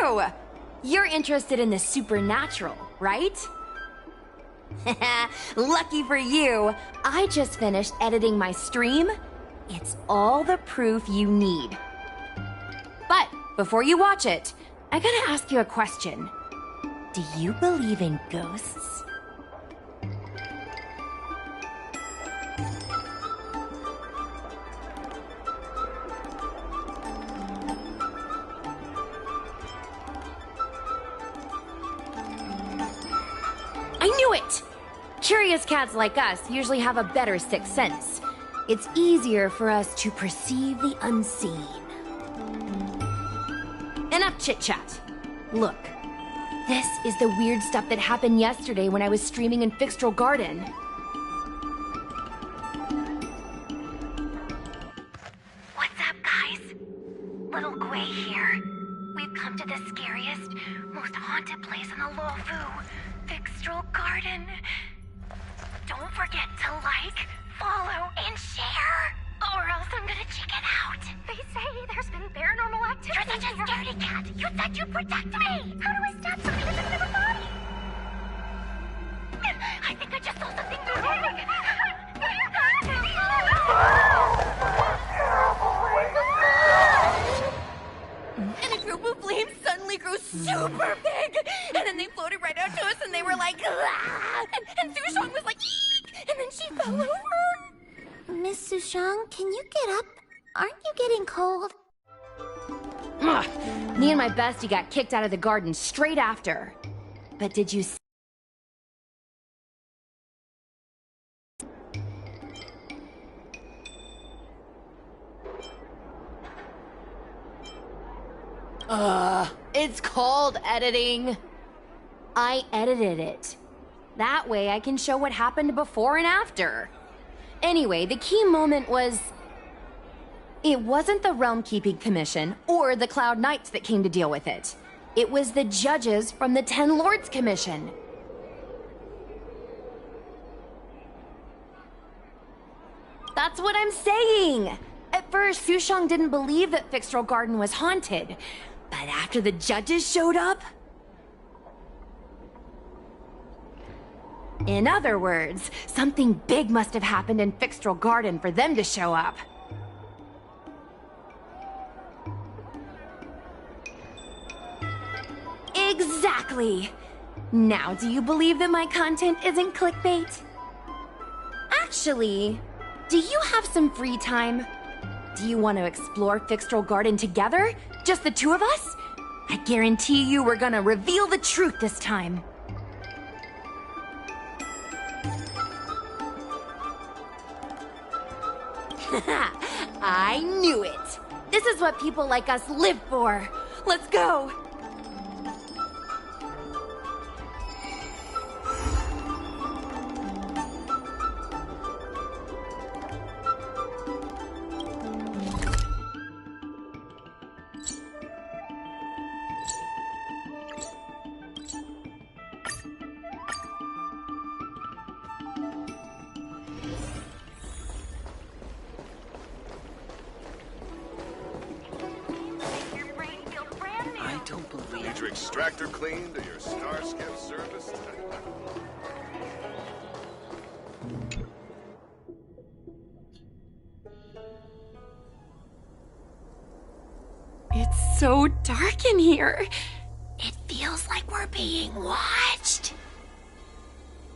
you! You're interested in the supernatural, right? Lucky for you, I just finished editing my stream. It's all the proof you need. But before you watch it, I gotta ask you a question. Do you believe in ghosts? I knew it! Curious cats like us usually have a better sixth sense. It's easier for us to perceive the unseen. Enough chit-chat. Look, this is the weird stuff that happened yesterday when I was streaming in Fixtral Garden. What's up, guys? Little Gwei here. We've come to the scariest, most haunted place in the Luofu, Fixtral Garden. Don't forget to like, follow, and share, or else I'm gonna check it out. They say there's been paranormal activity. You're such a scaredy cat. You said you'd protect me. How do I stab something that doesn't have a body? I think I just saw something moving. And a group of flames suddenly grew super big, and then they floated right out to us, and they were like, ah! And Sushong was like, eek! And then she fell over. Miss Sushong, can you get up? Aren't you getting cold? Ugh. Me and my bestie got kicked out of the garden straight after. But did you see? It's called editing. I edited it. That way I can show what happened before and after. Anyway, the key moment was... It wasn't the Realm Keeping Commission or the Cloud Knights that came to deal with it. It was the judges from the Ten Lords Commission. That's what I'm saying! At first, Sushong didn't believe that Fixtral Garden was haunted. But after the judges showed up... In other words, something big must have happened in Fixtral Garden for them to show up. Exactly! Now, do you believe that my content isn't clickbait? Actually, do you have some free time? Do you want to explore Fixtral Garden together? Just the two of us? I guarantee you we're gonna reveal the truth this time. I knew it! This is what people like us live for! Let's go! Need your extractor cleaned or your Starscan serviced? It's so dark in here. It feels like we're being watched.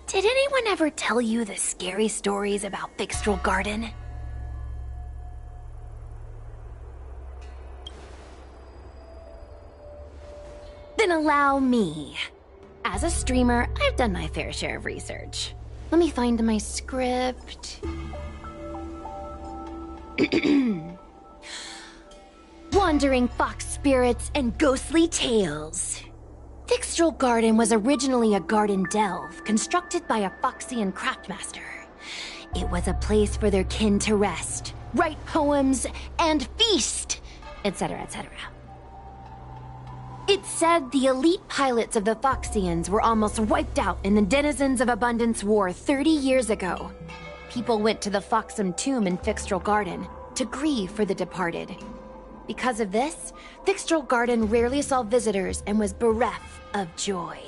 Did anyone ever tell you the scary stories about Fixtral Garden? Then allow me. As a streamer, I've done my fair share of research. Let me find my script. Wandering fox spirits and ghostly tales. Fixtral Garden was originally a garden delve constructed by a Foxian craftmaster. It was a place for their kin to rest, write poems, and feast, etc., etc. It's said the elite pilots of the Foxians were almost wiped out in the Denizens of Abundance War 30 years ago. People went to the Foxam tomb in Fixtral Garden to grieve for the departed. Because of this, Thixtral Garden rarely saw visitors and was bereft of joy.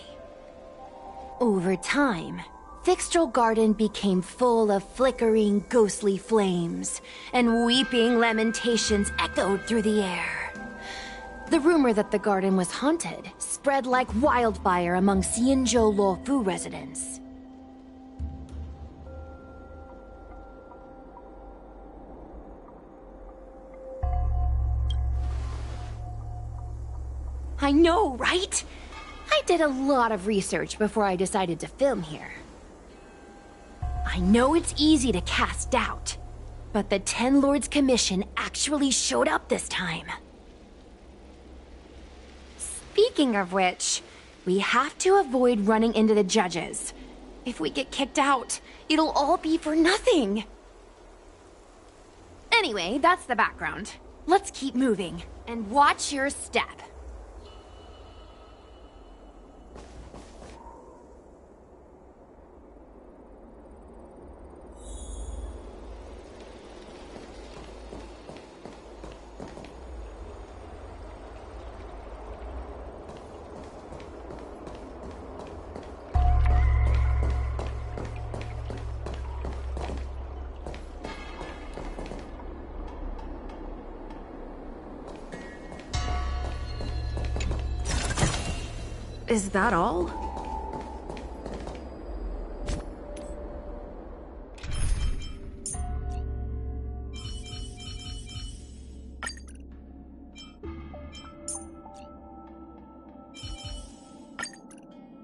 Over time, Thixtral Garden became full of flickering, ghostly flames, and weeping lamentations echoed through the air. The rumor that the garden was haunted spread like wildfire among Xianzhou Luofu residents. I know, right? I did a lot of research before I decided to film here. I know it's easy to cast doubt, but the Ten Lords Commission actually showed up this time. Speaking of which, we have to avoid running into the judges. If we get kicked out, it'll all be for nothing. Anyway, that's the background. Let's keep moving, and watch your step. Is that all?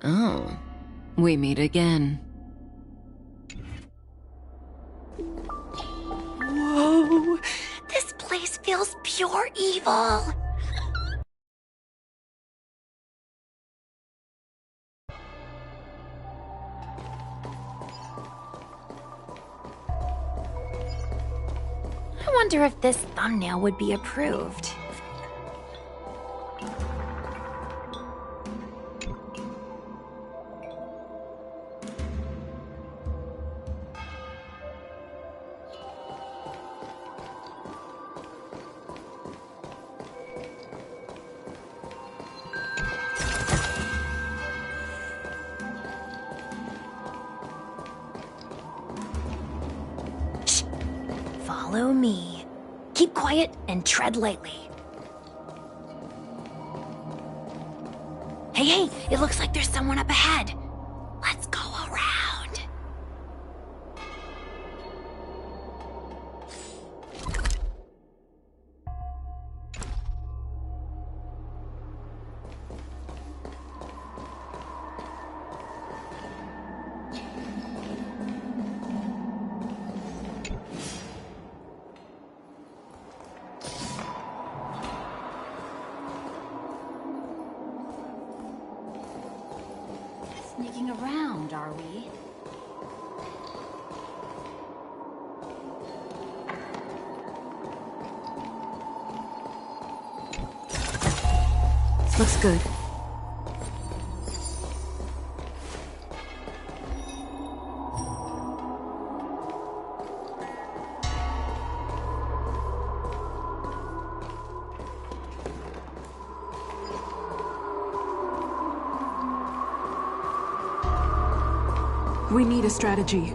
Oh, we meet again. Whoa! This place feels pure evil! I wonder if this thumbnail would be approved. Shh! Follow me. Keep quiet and tread lightly. Hey, it looks like there's someone up ahead. Let's go around. Sneaking around, are we? This looks good. We need a strategy.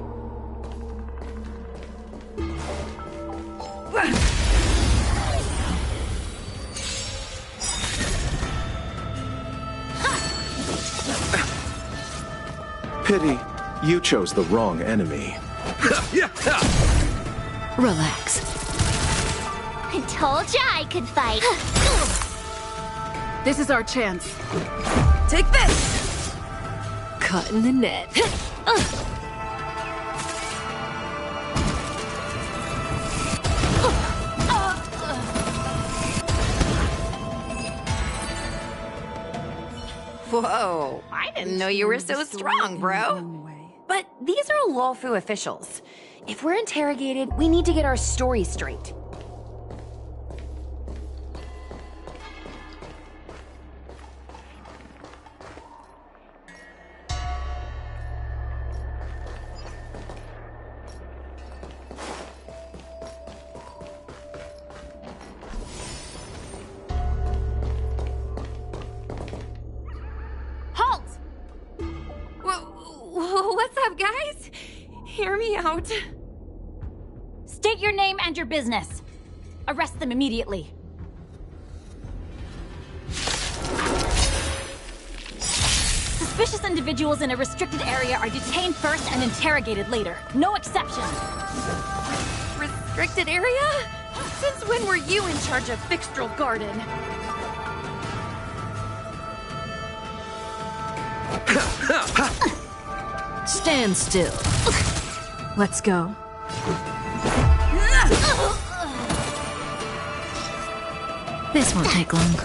Pity, you chose the wrong enemy. Relax. I told ya I could fight. This is our chance. Take this! Caught in the net. Whoa, I didn't know you were so strong, bro. But these are Luofu officials. If we're interrogated, we need to get our story straight. What's up, guys? Hear me out. State your name and your business. Arrest them immediately. Suspicious individuals in a restricted area are detained first and interrogated later. No exceptions. Restricted area? Since when were you in charge of Fixtral Garden? Stand still. Let's go. This won't take long.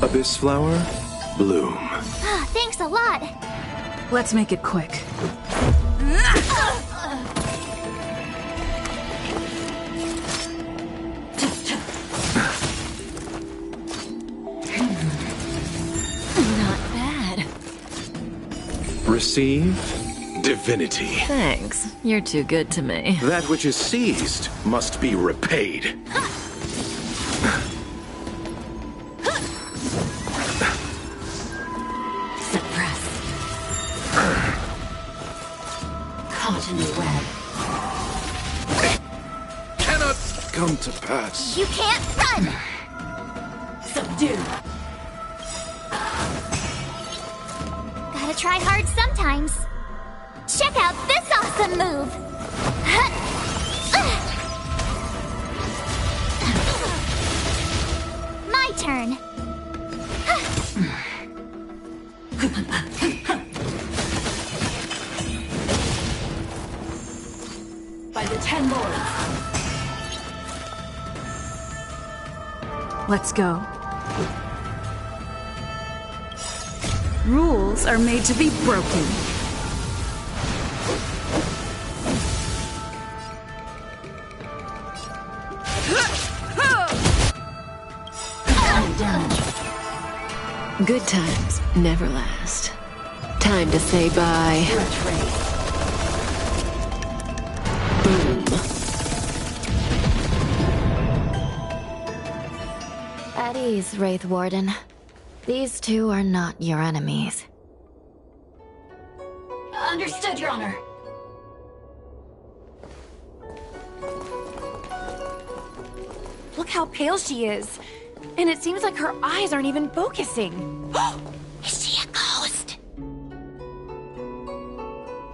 Abyss flower, bloom. Thanks a lot. Let's make it quick. Not bad. Receive divinity. Thanks. You're too good to me. That which is seized must be repaid. Suppress. Caught in the web. Cannot come to pass. You can't run! Subdue. Gotta try hard sometimes. Check out this awesome move! My turn. By the 10 lords. Let's go. Rules are made to be broken. Good times never last. Time to say bye. Boom. At ease, Wraith Warden. These two are not your enemies. Understood, Your Honor. Look how pale she is. And it seems like her eyes aren't even focusing. Is she a ghost?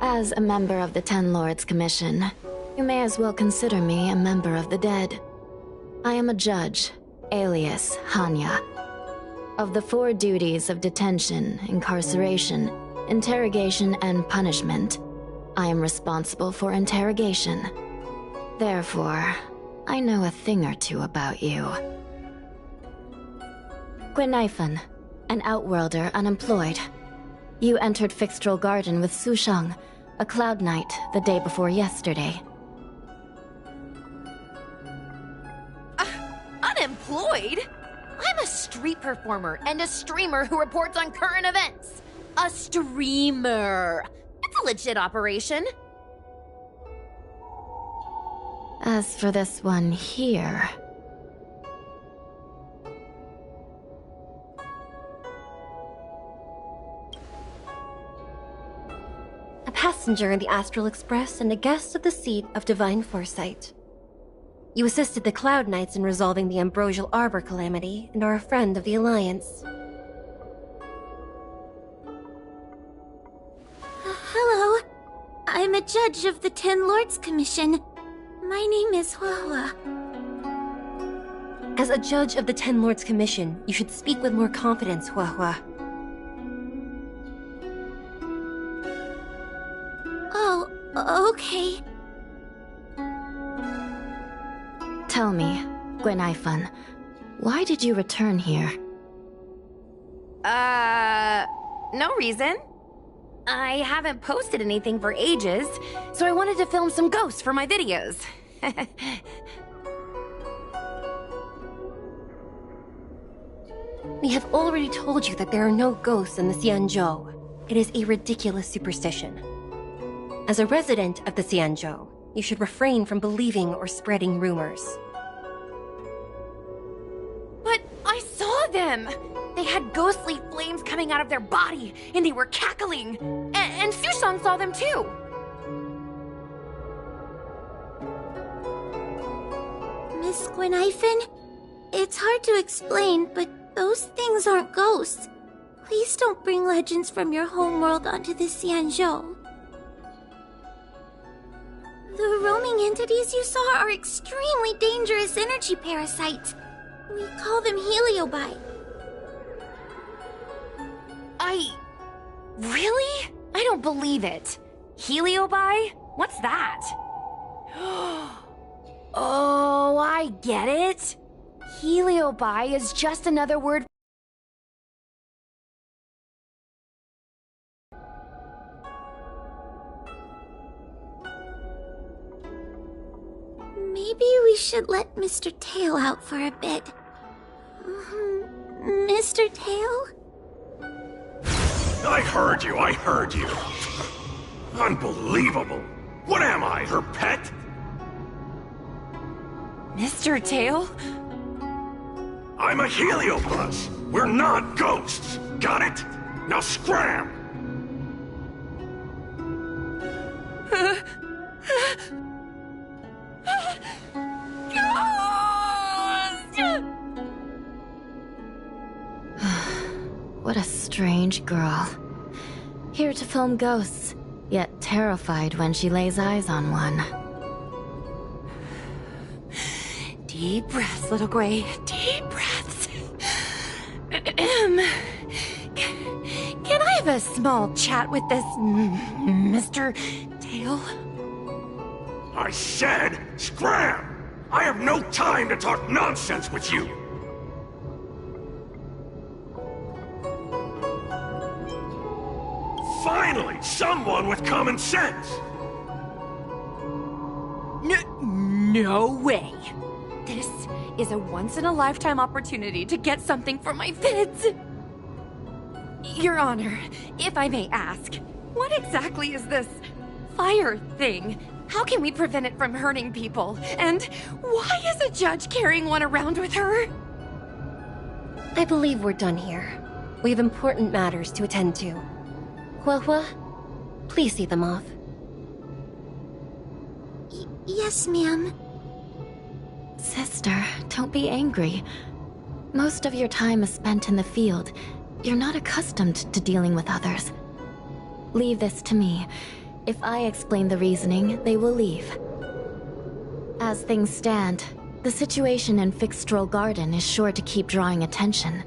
As a member of the Ten Lords Commission, you may as well consider me a member of the dead. I am a judge, alias Hanya. Of the 4 duties of detention, incarceration, interrogation, and punishment, I am responsible for interrogation. Therefore, I know a thing or two about you. Gwenifan, an outworlder unemployed. You entered Fixtral Garden with Sushang, a Cloud Knight, the day before yesterday. Unemployed? I'm a street performer and a streamer who reports on current events. A streamer. It's a legit operation. As for this one here... A passenger in the Astral Express and a guest of the seat of Divine Foresight. You assisted the Cloud Knights in resolving the Ambrosial Arbor calamity and are a friend of the Alliance. Hello. I'm a judge of the Ten Lords Commission. My name is Huahua. As a judge of the Ten Lords Commission, you should speak with more confidence, Huahua. Oh, okay. Tell me, Gwenifan, why did you return here? No reason. I haven't posted anything for ages, so I wanted to film some ghosts for my videos. We have already told you that there are no ghosts in the Xianzhou. It is a ridiculous superstition. As a resident of the Xianzhou, You should refrain from believing or spreading rumors. But I saw them! They had ghostly flames coming out of their body, and they were cackling! And Sushan saw them too! Miss Gwenhyphen, it's hard to explain, but those things aren't ghosts. Please don't bring legends from your homeworld onto the Xianzhou. The roaming entities you saw are extremely dangerous energy parasites. We call them heliobi. Really? I don't believe it. Heliobi? What's that? Oh, I get it. Heliobi is just another word. Maybe we should let Mr. Tail out for a bit. Mr. Tail? I heard you. Unbelievable. What am I, her pet? Mr. Tail? I'm a heliobus. We're not ghosts. Got it? Now scram! What a strange girl. Here to film ghosts, yet terrified when she lays eyes on one. Deep breaths, little Gray. Deep breaths. Can I have a small chat with this Mr. Tail? I said scram! I have no time to talk nonsense with you! Finally, someone with common sense! No way. This is a once-in-a-lifetime opportunity to get something for my vids. Your Honor, if I may ask, what exactly is this fire thing? How can we prevent it from hurting people? And why is a judge carrying one around with her? I believe we're done here. We have important matters to attend to. Hua, please see them off. Yes, ma'am. Sister, don't be angry. Most of your time is spent in the field. You're not accustomed to dealing with others. Leave this to me. If I explain the reasoning, they will leave. As things stand, the situation in Fixstral Garden is sure to keep drawing attention.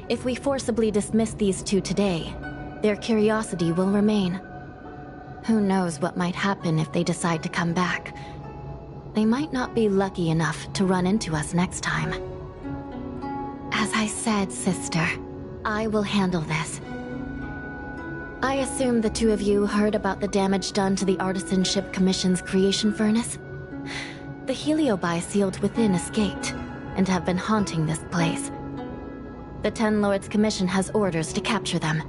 If we forcibly dismiss these two today, their curiosity will remain. Who knows what might happen if they decide to come back. They might not be lucky enough to run into us next time. As I said, sister, I will handle this. I assume the two of you heard about the damage done to the Artisanship Commission's creation furnace? The heliobi sealed within escaped, and have been haunting this place. The Ten Lords Commission has orders to capture them.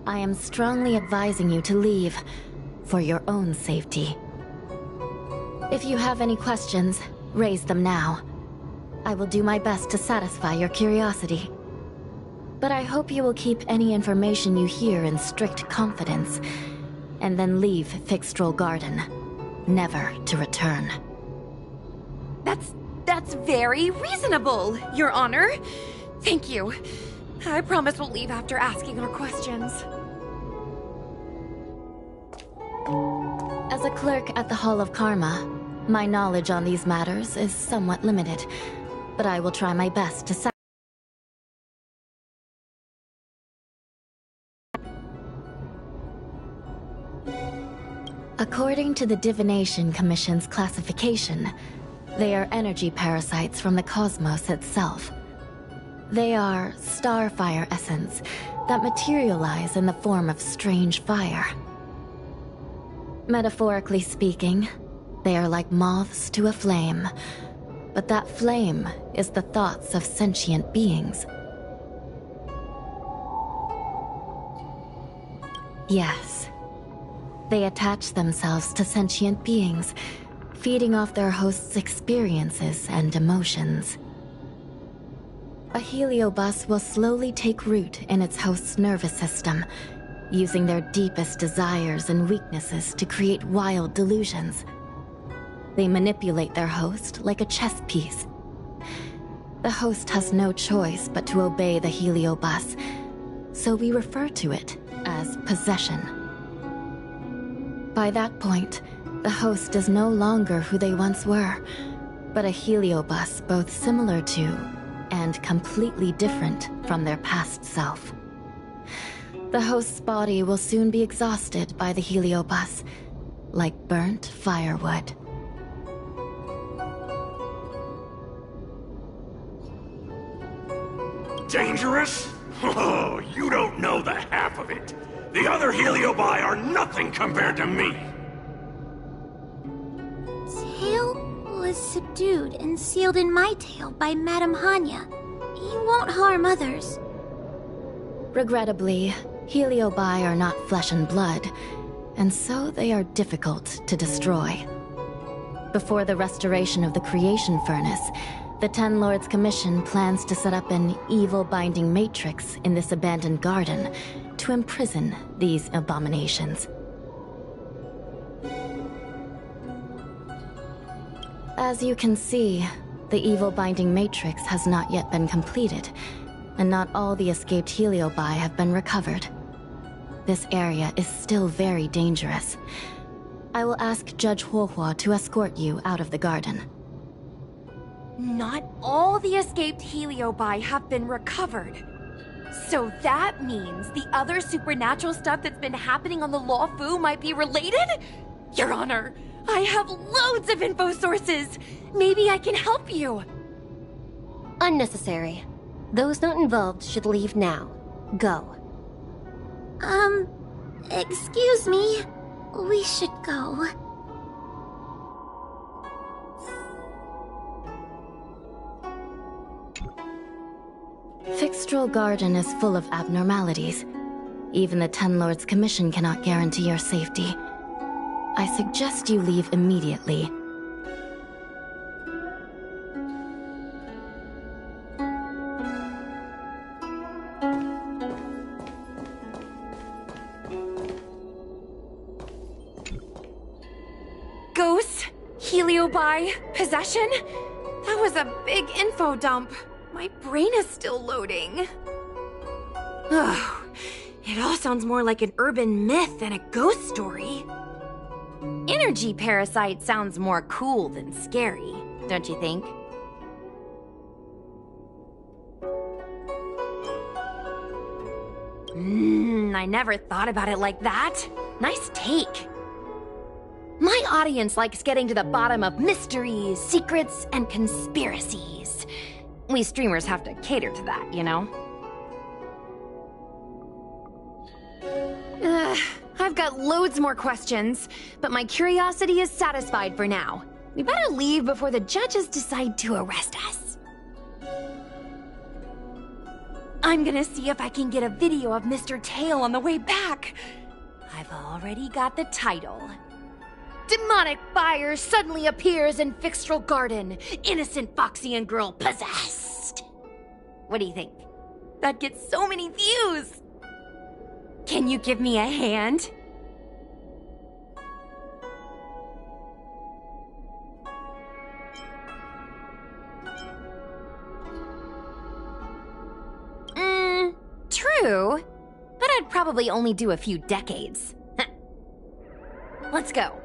I am strongly advising you to leave, for your own safety. If you have any questions, raise them now. I will do my best to satisfy your curiosity. But I hope you will keep any information you hear in strict confidence, and then leave Fixstral Garden, never to return. That's very reasonable, Your Honor. Thank you. I promise we'll leave after asking our questions. As a clerk at the Hall of Karma, my knowledge on these matters is somewhat limited, but I will try my best to According to the Divination Commission's classification, they are energy parasites from the cosmos itself. They are starfire essence that materialize in the form of strange fire. Metaphorically speaking, they are like moths to a flame, but that flame is the thoughts of sentient beings. Yes. They attach themselves to sentient beings, feeding off their host's experiences and emotions. A heliobus will slowly take root in its host's nervous system, using their deepest desires and weaknesses to create wild delusions. They manipulate their host like a chess piece. The host has no choice but to obey the heliobus, so we refer to it as possession. By that point, the host is no longer who they once were, but a heliobus both similar to and completely different from their past self. The host's body will soon be exhausted by the heliobus, like burnt firewood. Dangerous? Oh, you don't know the half of it. The other heliobi are nothing compared to me. Tail was subdued and sealed in my tail by Madame Hanya. He won't harm others. Regrettably, heliobi are not flesh and blood, and so they are difficult to destroy. Before the restoration of the creation furnace, the Ten Lords Commission plans to set up an evil binding matrix in this abandoned garden to imprison these abominations. As you can see, the evil binding matrix has not yet been completed, and not all the escaped heliobi have been recovered. This area is still very dangerous. I will ask Judge Huohua to escort you out of the garden. Not all the escaped heliobi have been recovered. So that means the other supernatural stuff that's been happening on the Law Fu might be related? Your Honor, I have loads of info sources. Maybe I can help you. Unnecessary. Those not involved should leave now. Go. Excuse me. We should go. Fixtral Garden is full of abnormalities. Even the Ten Lords Commission cannot guarantee your safety. I suggest you leave immediately. Ghosts? Heliobi? Possession? That was a big info dump. My brain is still loading. Oh, it all sounds more like an urban myth than a ghost story. Energy parasite sounds more cool than scary, don't you think? I never thought about it like that. Nice take. My audience likes getting to the bottom of mysteries, secrets, and conspiracies. We streamers have to cater to that, you know? I've got loads more questions, but my curiosity is satisfied for now. We better leave before the judges decide to arrest us. I'm gonna see if I can get a video of Mr. Tail on the way back. I've already got the title. Demonic fire suddenly appears in Fixtral Garden. Innocent Foxian girl possessed. What do you think? That gets so many views. Can you give me a hand? True. But I'd probably only do a few decades. Let's go.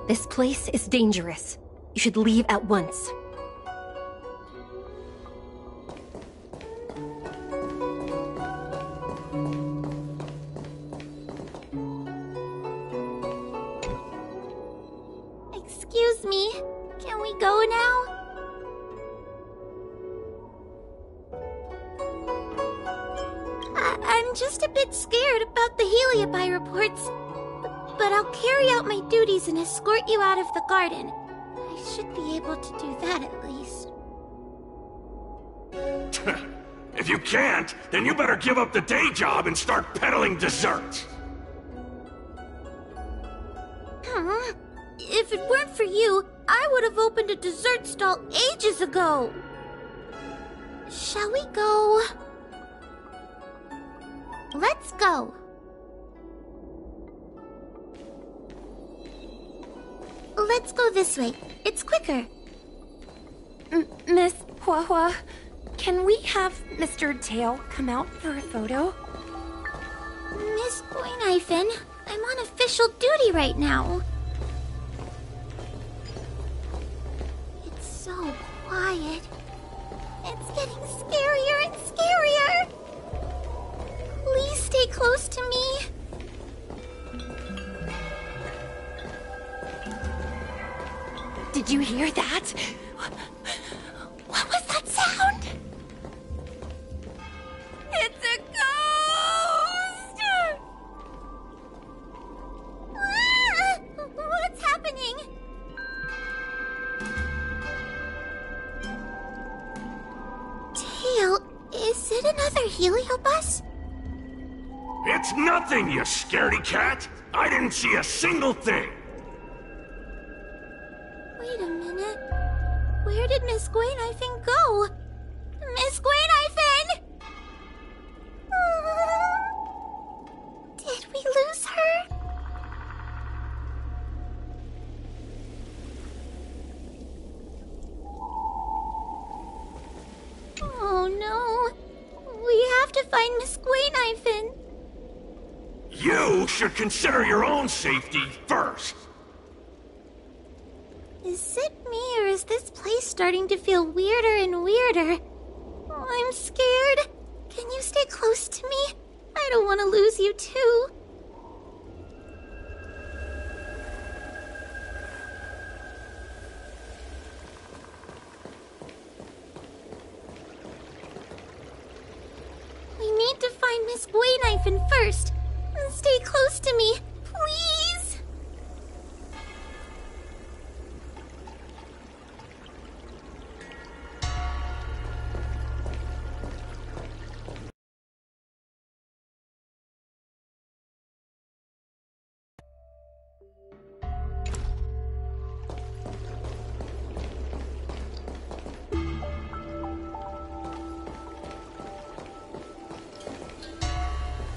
This place is dangerous. You should leave at once. I'm just a bit scared about the Heliobi reports. But I'll carry out my duties and escort you out of the garden. I should be able to do that at least. If you can't, then you better give up the day job and start peddling desserts. Huh? If it weren't for you, I would have opened a dessert stall ages ago. Shall we go? Let's go. Let's go this way. It's quicker. Miss Hua, can we have Mr. Tail come out for a photo? Miss Guinaifen, I'm on official duty right now. It's so quiet. It's getting scarier and scarier. Please stay close to me. Did you hear that? What was that sound? It's a ghost! Ah! What's happening? Tail, is it another heliobus? It's nothing, you scaredy cat! I didn't see a single thing! Wait a minute. Where did Miss Guinaifen go? Miss Guinaifen! Did we lose her? Oh no. We have to find Miss Guinaifen. You should consider your own safety first! Is it me, or is this place starting to feel weirder and weirder? Oh, I'm scared. Can you stay close to me? I don't want to lose you too. We need to find Miss Guinaifen first. Stay close to me, please.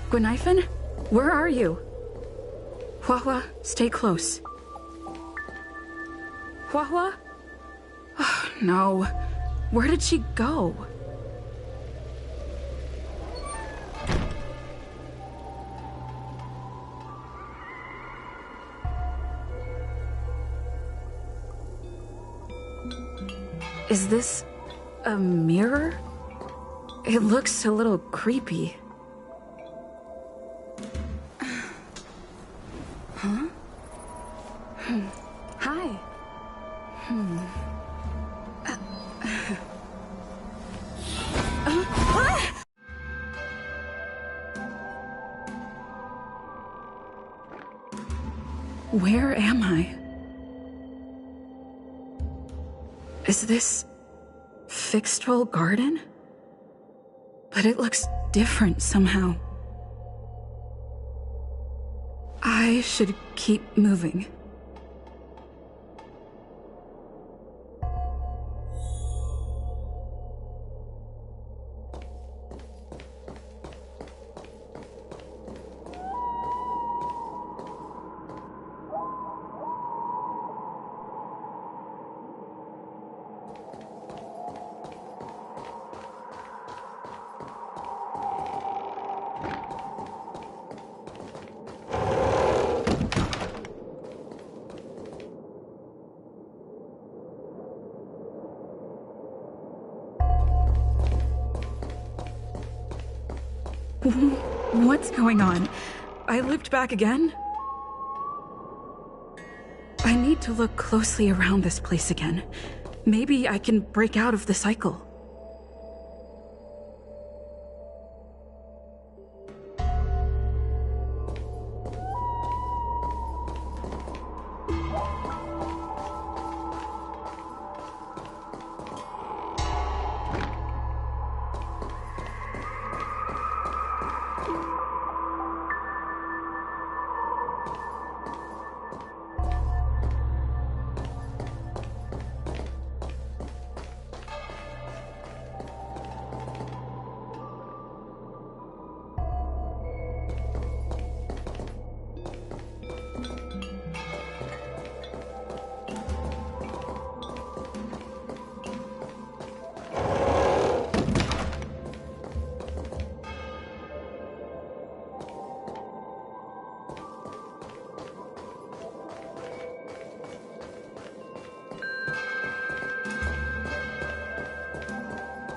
Guinaifen? Where are you? Hua, stay close. Hua? Oh, no. Where did she go? Is this a mirror? It looks a little creepy. Huh? Hi. Where am I? Is this Fixtrol Garden? But it looks different somehow. I should keep moving. What's going on? I looped back again? I need to look closely around this place again. Maybe I can break out of the cycle.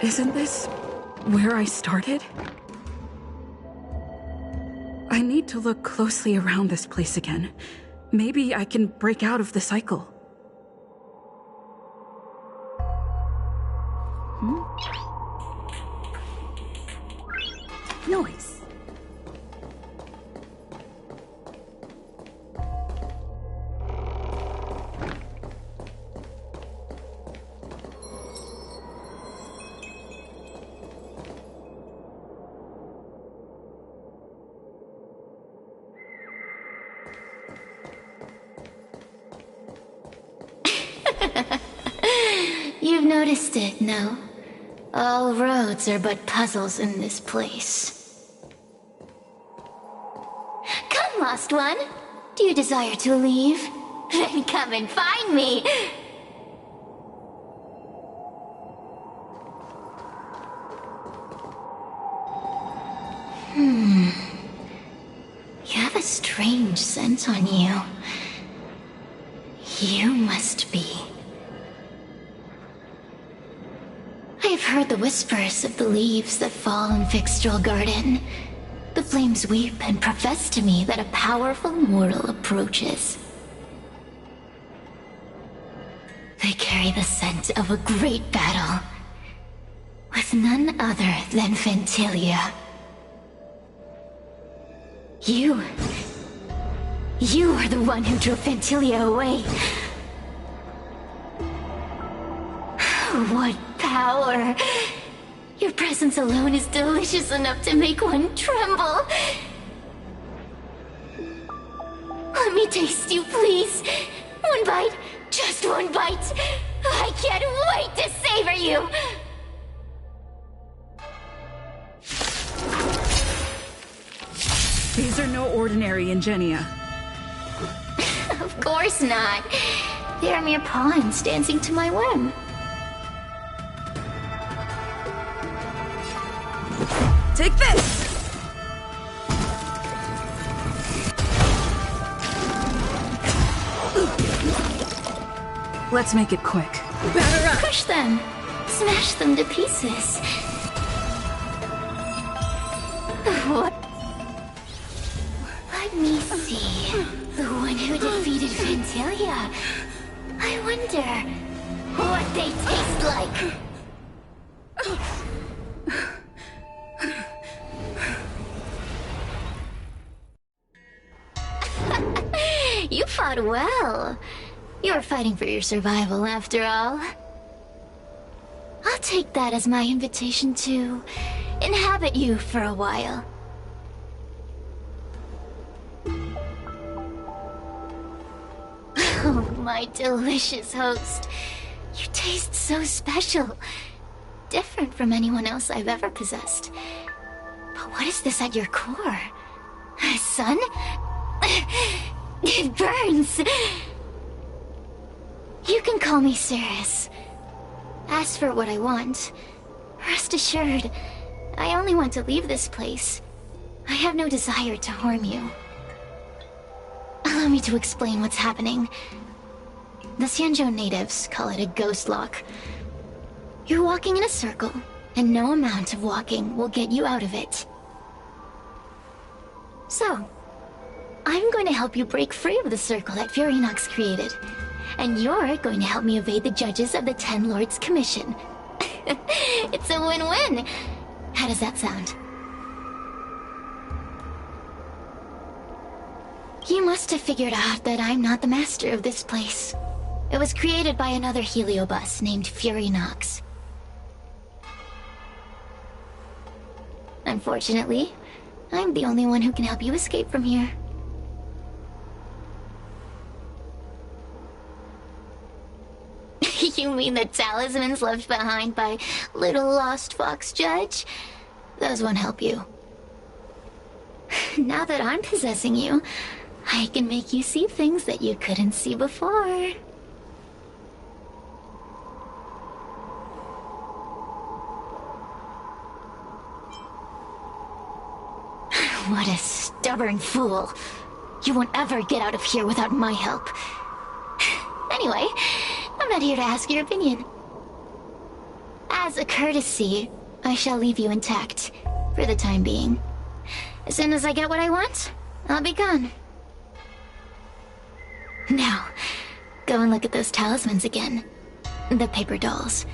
Isn't this where I started? I need to look closely around this place again. Maybe I can break out of the cycle. Noise. You've noticed it, no? All roads are but puzzles in this place. Come, lost one. Do you desire to leave? Then come and find me. You have a strange scent on you. You must be... I've heard the whispers of the leaves that fall in Fixtral Garden. The flames weep and profess to me that a powerful mortal approaches. They carry the scent of a great battle, with none other than Ventilia. You are the one who drove Ventilia away. What power! Your presence alone is delicious enough to make one tremble. Let me taste you, please. One bite, just one bite. I can't wait to savor you. These are no ordinary Ingenia. Of course not. They are mere pawns dancing to my whim. Take this! Let's make it quick. Batter up! Crush them! Smash them to pieces! What? Let me see. The one who defeated Ventilia. I wonder what they taste like. You fought well. You're fighting for your survival, after all. I'll take that as my invitation to inhabit you for a while. Oh, my delicious host. You taste so special. Different from anyone else I've ever possessed. But what is this at your core? Sun? It burns! You can call me Cirrus. As for what I want, rest assured, I only want to leave this place. I have no desire to harm you. Allow me to explain what's happening. The Xianzhou natives call it a ghost lock. You're walking in a circle, and no amount of walking will get you out of it. So, I'm going to help you break free of the circle that Furinox created. And you're going to help me evade the judges of the Ten Lords Commission. It's a win-win! How does that sound? You must have figured out that I'm not the master of this place. It was created by another heliobus named Furinox. Unfortunately, I'm the only one who can help you escape from here. You mean the talismans left behind by little lost fox judge? Those won't help you. Now that I'm possessing you, I can make you see things that you couldn't see before. What a stubborn fool. You won't ever get out of here without my help. Anyway, I'm not here to ask your opinion. As a courtesy, I shall leave you intact, for the time being. As soon as I get what I want, I'll be gone. Now, go and look at those talismans again. The paper dolls.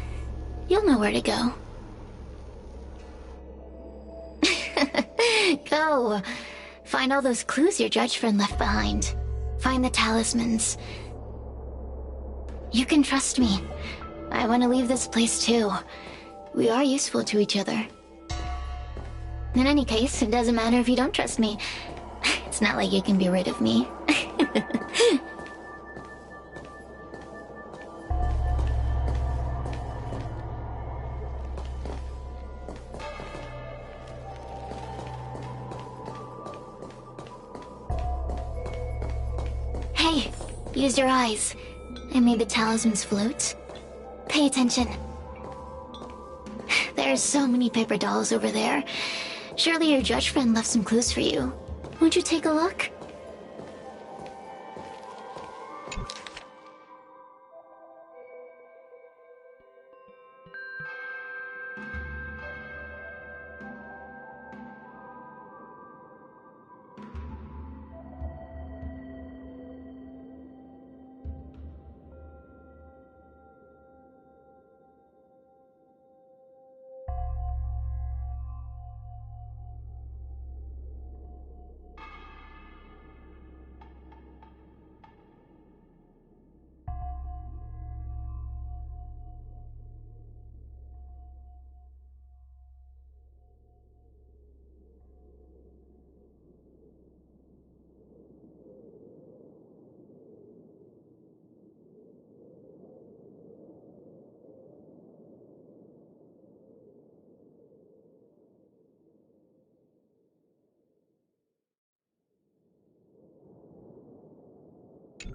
You'll know where to go. Go. Find all those clues your judge friend left behind. Find the talismans. You can trust me. I want to leave this place too. We are useful to each other. In any case, it doesn't matter if you don't trust me. It's not like you can be rid of me. Hey, use your eyes. I made the talismans float. Pay attention. There are so many paper dolls over there. Surely your judge friend left some clues for you. Won't you take a look?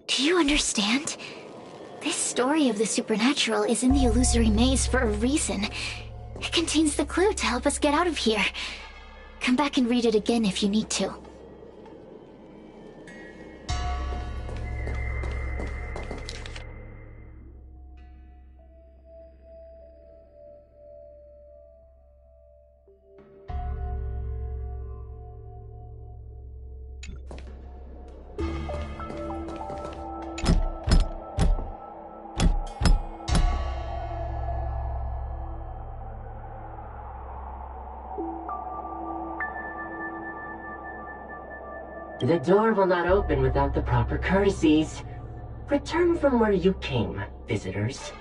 Do you understand? This story of the supernatural is in the illusory maze for a reason. It contains the clue to help us get out of here. Come back and read it again if you need to. The door will not open without the proper courtesies. Return from where you came, visitors.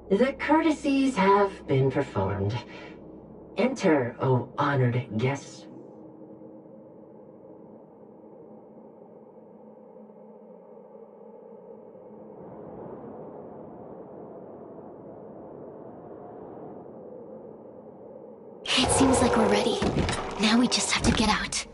The courtesies have been performed. Enter, O honored guests. It seems like we're ready. Now we just have to get out.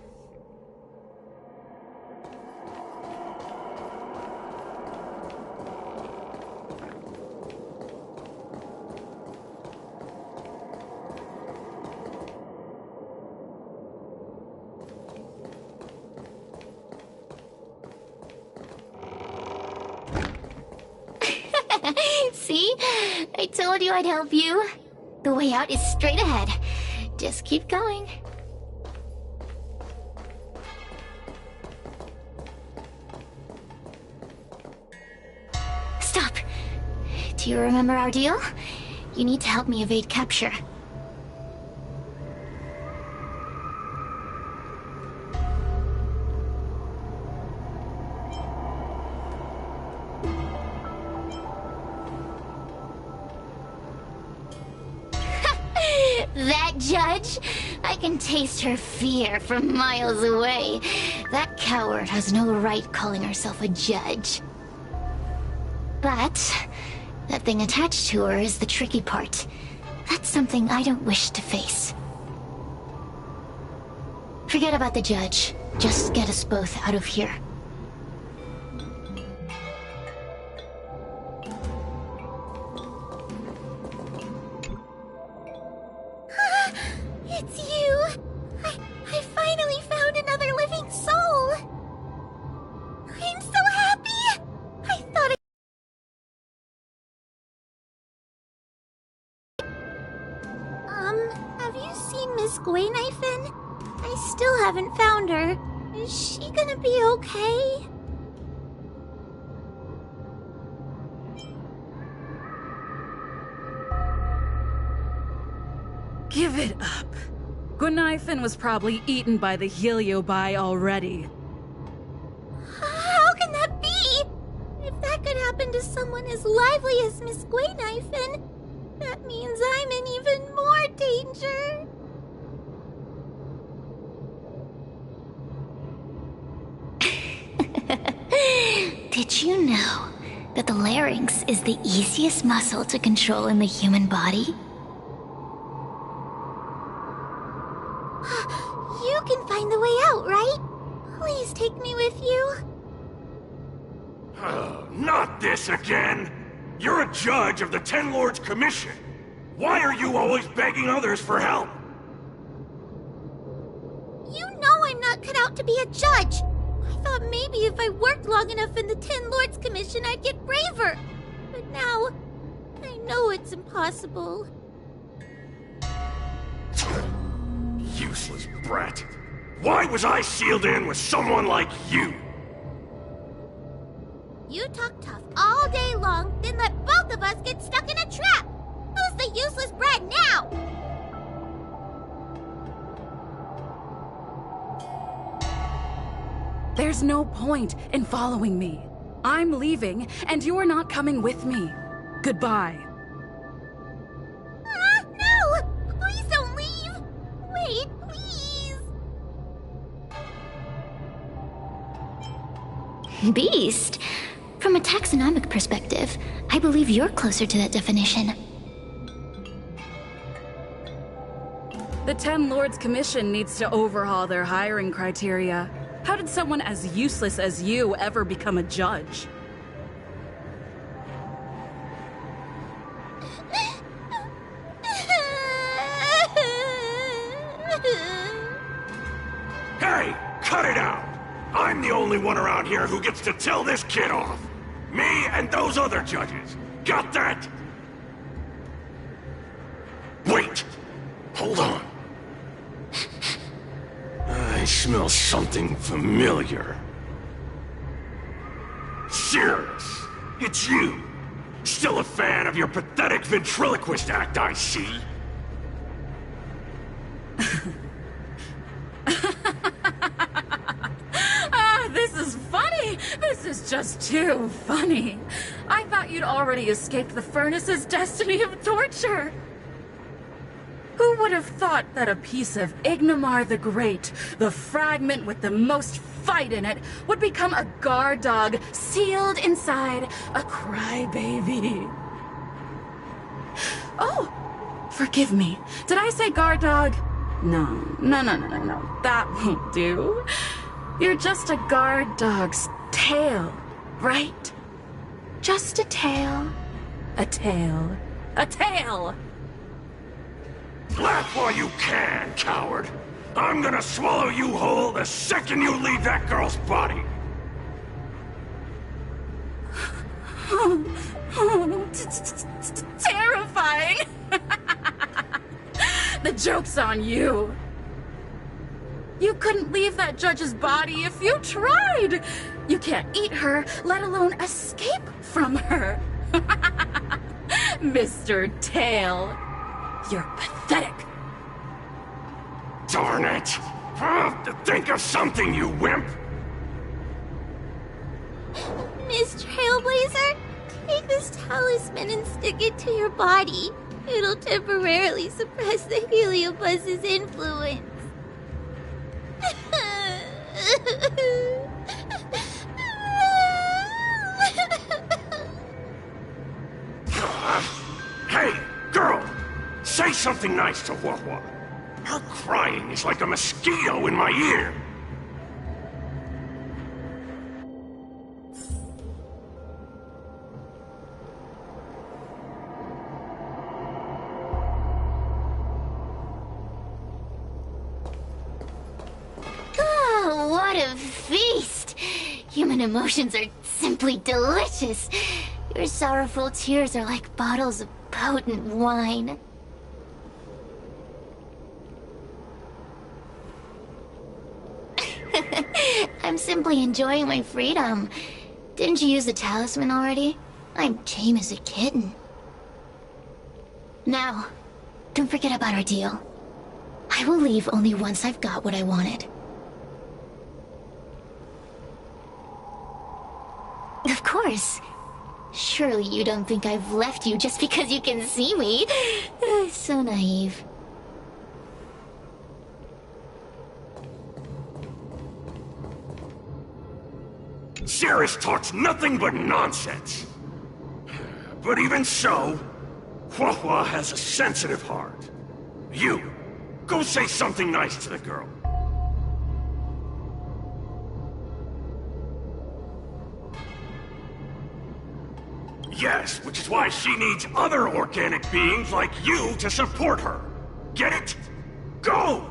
See? I told you I'd help you. The way out is straight ahead. Just keep going. Stop. Do you remember our deal? You need to help me evade capture. That judge? I can taste her fear from miles away. That coward has no right calling herself a judge. But that thing attached to her is the tricky part. That's something I don't wish to face. Forget about the judge. Just get us both out of here. It's you! I finally found another living soul! I'm so happy! I thought have you seen Miss Gwaynifin? I still haven't found her. Is she gonna be okay? Give it up. Gwaynifin was probably eaten by the Heliobi already. How can that be? If that could happen to someone as lively as Miss Gwaynifin, that means I'm in even more danger. Did you know that the larynx is the easiest muscle to control in the human body? You can find the way out, right? Please take me with you. Not this again! You're a judge of the Ten Lords Commission! Why are you always begging others for help? You know I'm not cut out to be a judge. I thought maybe if I worked long enough in the Ten Lords Commission, I'd get braver. But now, I know it's impossible. Useless brat. Why was I sealed in with someone like you? You talk tough all day long, then let both of us get stuck in a trap. Who's the useless brat now? There's no point in following me. I'm leaving, and you're not coming with me. Goodbye. No! Please don't leave! Wait, please! Beast? From a taxonomic perspective, I believe you're closer to that definition. The Ten Lords Commission needs to overhaul their hiring criteria. How did someone as useless as you ever become a judge? Hey, cut it out! I'm the only one around here who gets to tell this kid off. Me and those other judges. Got that? Wait! Hold on. I smell something familiar. Sirius, it's you. Still a fan of your pathetic ventriloquist act, I see. This is funny! This is just too funny. I thought you'd already escaped the furnace's destiny of torture. Who would have thought that a piece of Ignomar the Great, the fragment with the most fight in it, would become a guard dog sealed inside a crybaby? Oh, forgive me. Did I say guard dog? No. That won't do. You're just a guard dog's tail, right? Just a tail. A tail. A tail! Laugh while you can, coward. I'm gonna swallow you whole the second you leave that girl's body. Terrifying! The joke's on you. You couldn't leave that judge's body if you tried. You can't eat her, let alone escape from her. Mr. Tail. You're pathetic. Darn it! Think of something, you wimp! Miss Trailblazer, take this talisman and stick it to your body. It'll temporarily suppress the Heliobuzz's influence. Hey, girl! Say something nice to Wawa. Her crying is like a mosquito in my ear. Oh, what a feast! Human emotions are simply delicious. Your sorrowful tears are like bottles of potent wine. I'm simply enjoying my freedom. Didn't you use the talisman already? I'm tame as a kitten. Now, don't forget about our deal. I will leave only once I've got what I wanted. Of course. Surely you don't think I've left you just because you can see me. So naive. Cirrus talks nothing but nonsense. But even so, Wawa has a sensitive heart. You, go say something nice to the girl. Yes, which is why she needs other organic beings like you to support her. Get it? Go!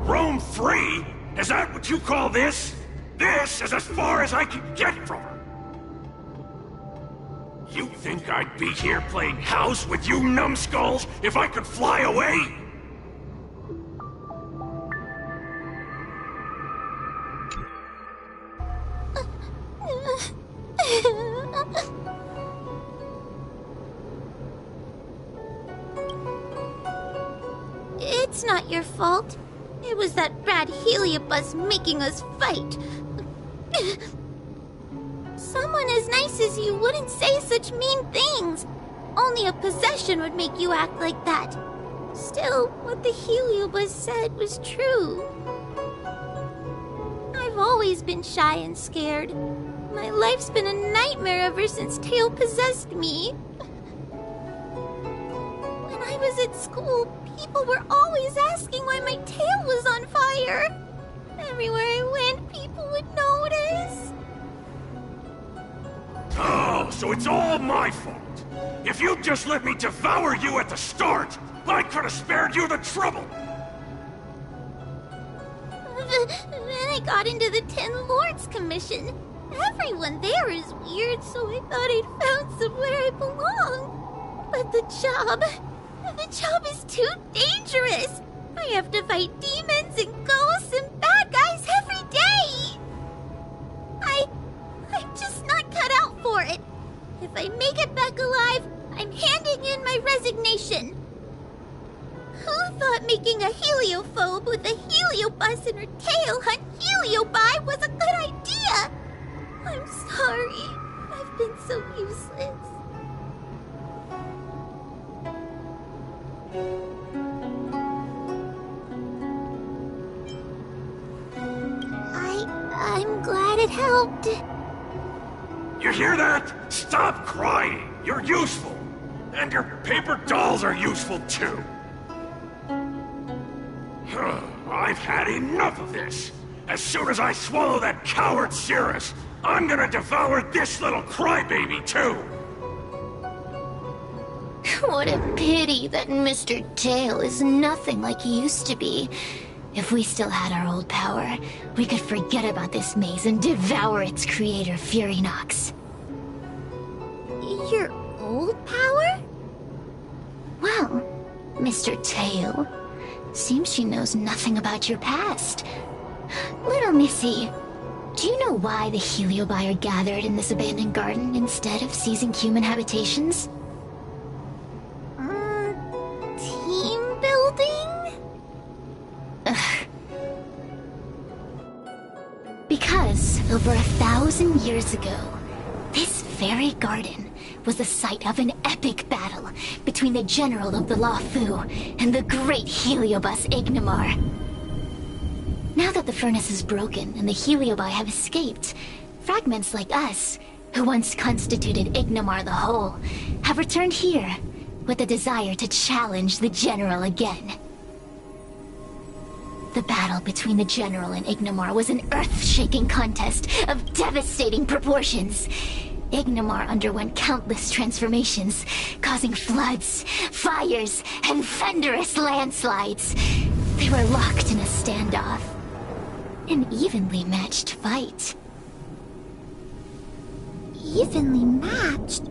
Roam free? Is that what you call this? This is as far as I can get from her. You think I'd be here playing house with you numbskulls if I could fly away? It's not your fault. It was that bad Heliobus making us fight. Someone as nice as you wouldn't say such mean things. Only a possession would make you act like that. Still, what the Heliobus said was true. I've always been shy and scared. My life's been a nightmare ever since Tail possessed me. When I was at school, people were always asking why my tail was on fire. Everywhere I went, people would notice. Oh, so it's all my fault. If you'd just let me devour you at the start, I could have spared you the trouble. Then I got into the Ten Lords Commission. Everyone there is weird, so I thought I'd found somewhere I belong. But the job is too dangerous. I have to fight demons and ghosts and bad guys every day. I'm just not cut out for it. If I make it back alive, I'm handing in my resignation. Who thought making a heliophobe with a heliobus in her tail hunt heliobi was a good idea? I'm sorry. I've been so useless. I'm glad it helped. You hear that? Stop crying. You're useful. And your paper dolls are useful too. I've had enough of this. As soon as I swallow that coward Cirrus, I'm gonna devour this little crybaby too. What a pity that Mr. Tail is nothing like he used to be. If we still had our old power, we could forget about this maze and devour its creator, Furynox. Your old power? Well, Mr. Tail, seems she knows nothing about your past. Little Missy, Do you know why the Heliobi are gathered in this abandoned garden instead of seizing human habitations? Team building? Ugh. Because over 1,000 years ago, this very garden was the site of an epic battle between the general of the Luofu and the great Heliobus Ignimar. Now that the furnace is broken and the Heliobi have escaped, fragments like us, who once constituted Ignimar the Whole, have returned here with a desire to challenge the general again. The battle between the general and Ignimar was an earth-shaking contest of devastating proportions. Ignimar underwent countless transformations, causing floods, fires, and thunderous landslides. They were locked in a standoff. An evenly matched fight. Evenly matched?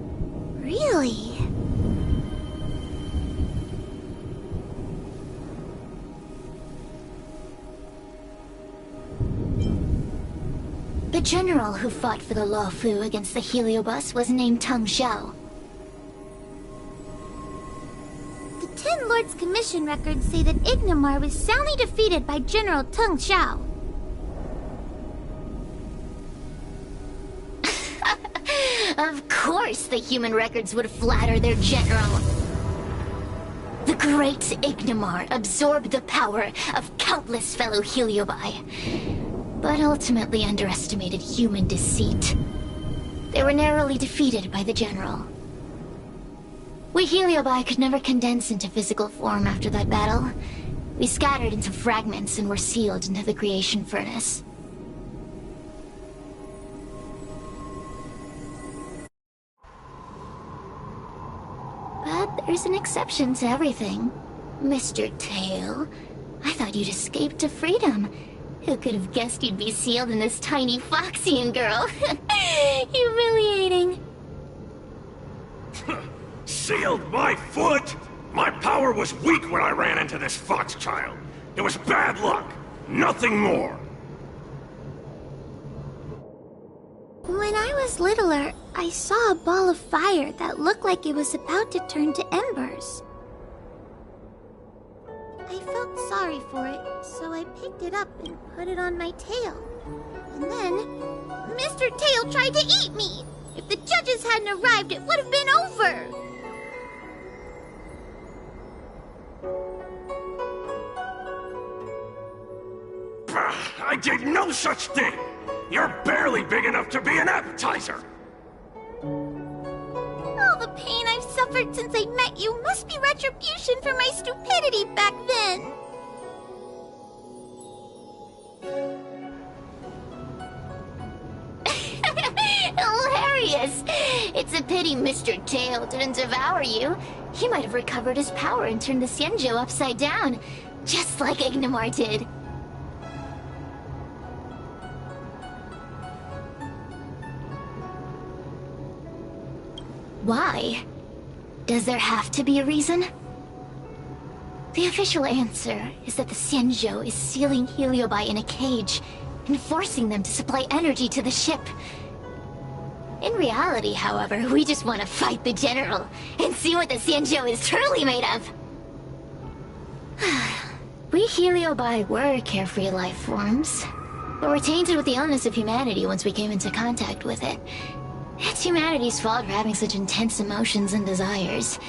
Really? The general who fought for the Luofu against the Heliobus was named Teng Xiao. The Ten Lords Commission records say that Ignimar was soundly defeated by General Teng Xiao. Of course the human records would flatter their general. The great Ignimar absorbed the power of countless fellow Heliobi, but ultimately underestimated human deceit. They were narrowly defeated by the general. We Heliobi could never condense into physical form after that battle. We scattered into fragments and were sealed into the creation furnace. But there's an exception to everything. Mr. Tail, I thought you'd escaped to freedom. Who could have guessed you'd be sealed in this tiny Foxian girl? Humiliating. Sealed my foot? My power was weak when I ran into this fox child. It was bad luck. Nothing more. When I was littler, I saw a ball of fire that looked like it was about to turn to embers. I felt sorry for it, so I picked it up and put it on my tail. And then, Mr. Tail tried to eat me! If the judges hadn't arrived, it would have been over! I did no such thing! You're barely big enough to be an appetizer! All the pain I've suffered since I met you must be retribution for my stupidity back then! Hilarious! It's a pity Mr. Tail didn't devour you. He might have recovered his power and turned the Xianzhou upside down, just like Ignimar did. Why? Does there have to be a reason? The official answer is that the Xianzhou is sealing Heliobi in a cage and forcing them to supply energy to the ship. In reality, however, we just want to fight the general and see what the Xianzhou is truly made of. We Heliobi were carefree life forms, but were tainted with the illness of humanity once we came into contact with it. It's humanity's fault for having such intense emotions and desires.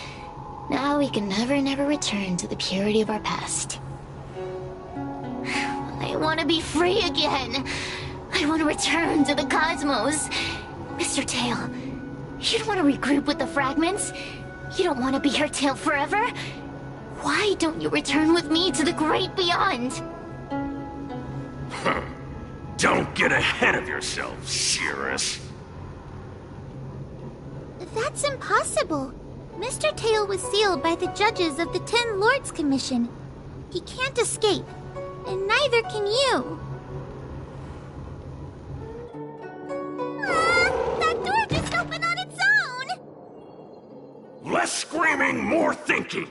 Now we can never return to the purity of our past. I want to be free again. I want to return to the cosmos. Mr. Tail, you don't want to regroup with the fragments? You don't want to be her tail forever? Why don't you return with me to the great beyond? Don't get ahead of yourself, Cirrus. That's impossible. Mr. Tail was sealed by the judges of the Ten Lords Commission. He can't escape, and neither can you. That door just opened on its own! Less screaming, more thinking.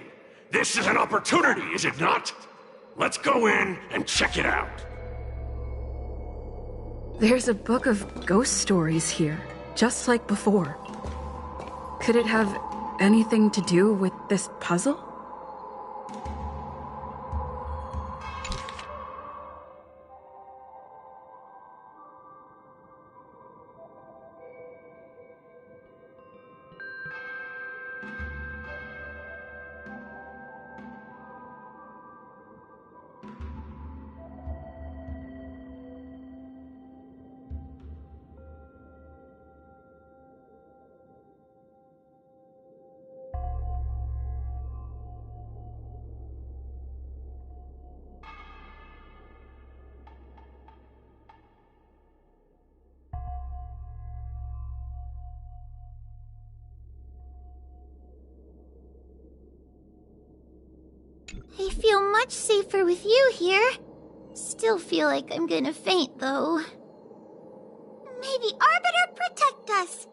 This is an opportunity, is it not? Let's go in and check it out. There's a book of ghost stories here, just like before. Could it have anything to do with this puzzle? I feel much safer with you here. Still feel like I'm gonna faint, though. Maybe Arbiter protect us!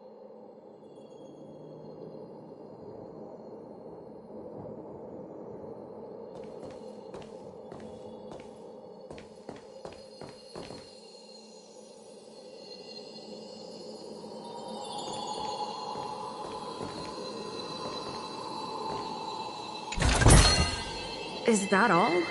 Is that all?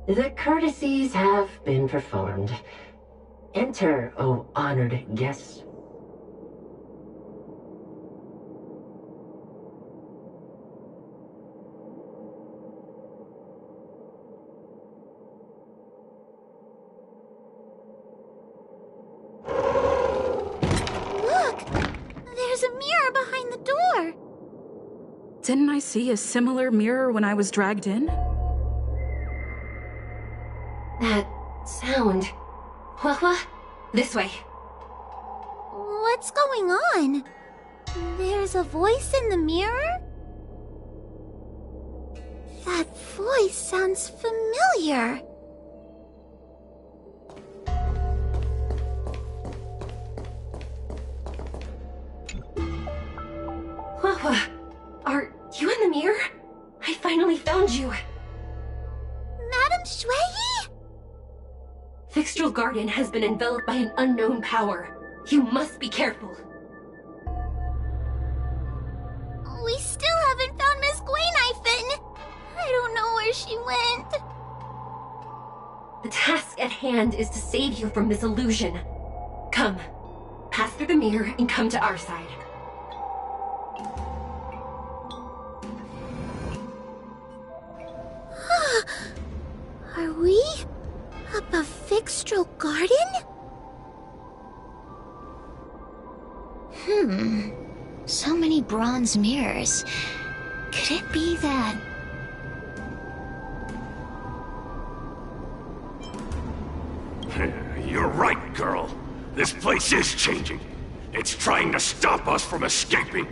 The courtesies have been performed. Enter, O honored guests. Look! There's a mirror behind the door! Didn't I see a similar mirror when I was dragged in? That sound. Hua, this way. What's going on? There's a voice in the mirror? That voice sounds familiar. Hua, are you in the mirror? I finally found you. Madam Shui? Fixtral Garden has been enveloped by an unknown power. You must be careful. We still haven't found Miss Gwaynifin. I don't know where she went. The task at hand is to save you from this illusion. Come, pass through the mirror and come to our side. Are we above Fixtral Garden? So many bronze mirrors. Could it be that... You're right, girl. This place is changing. It's trying to stop us from escaping.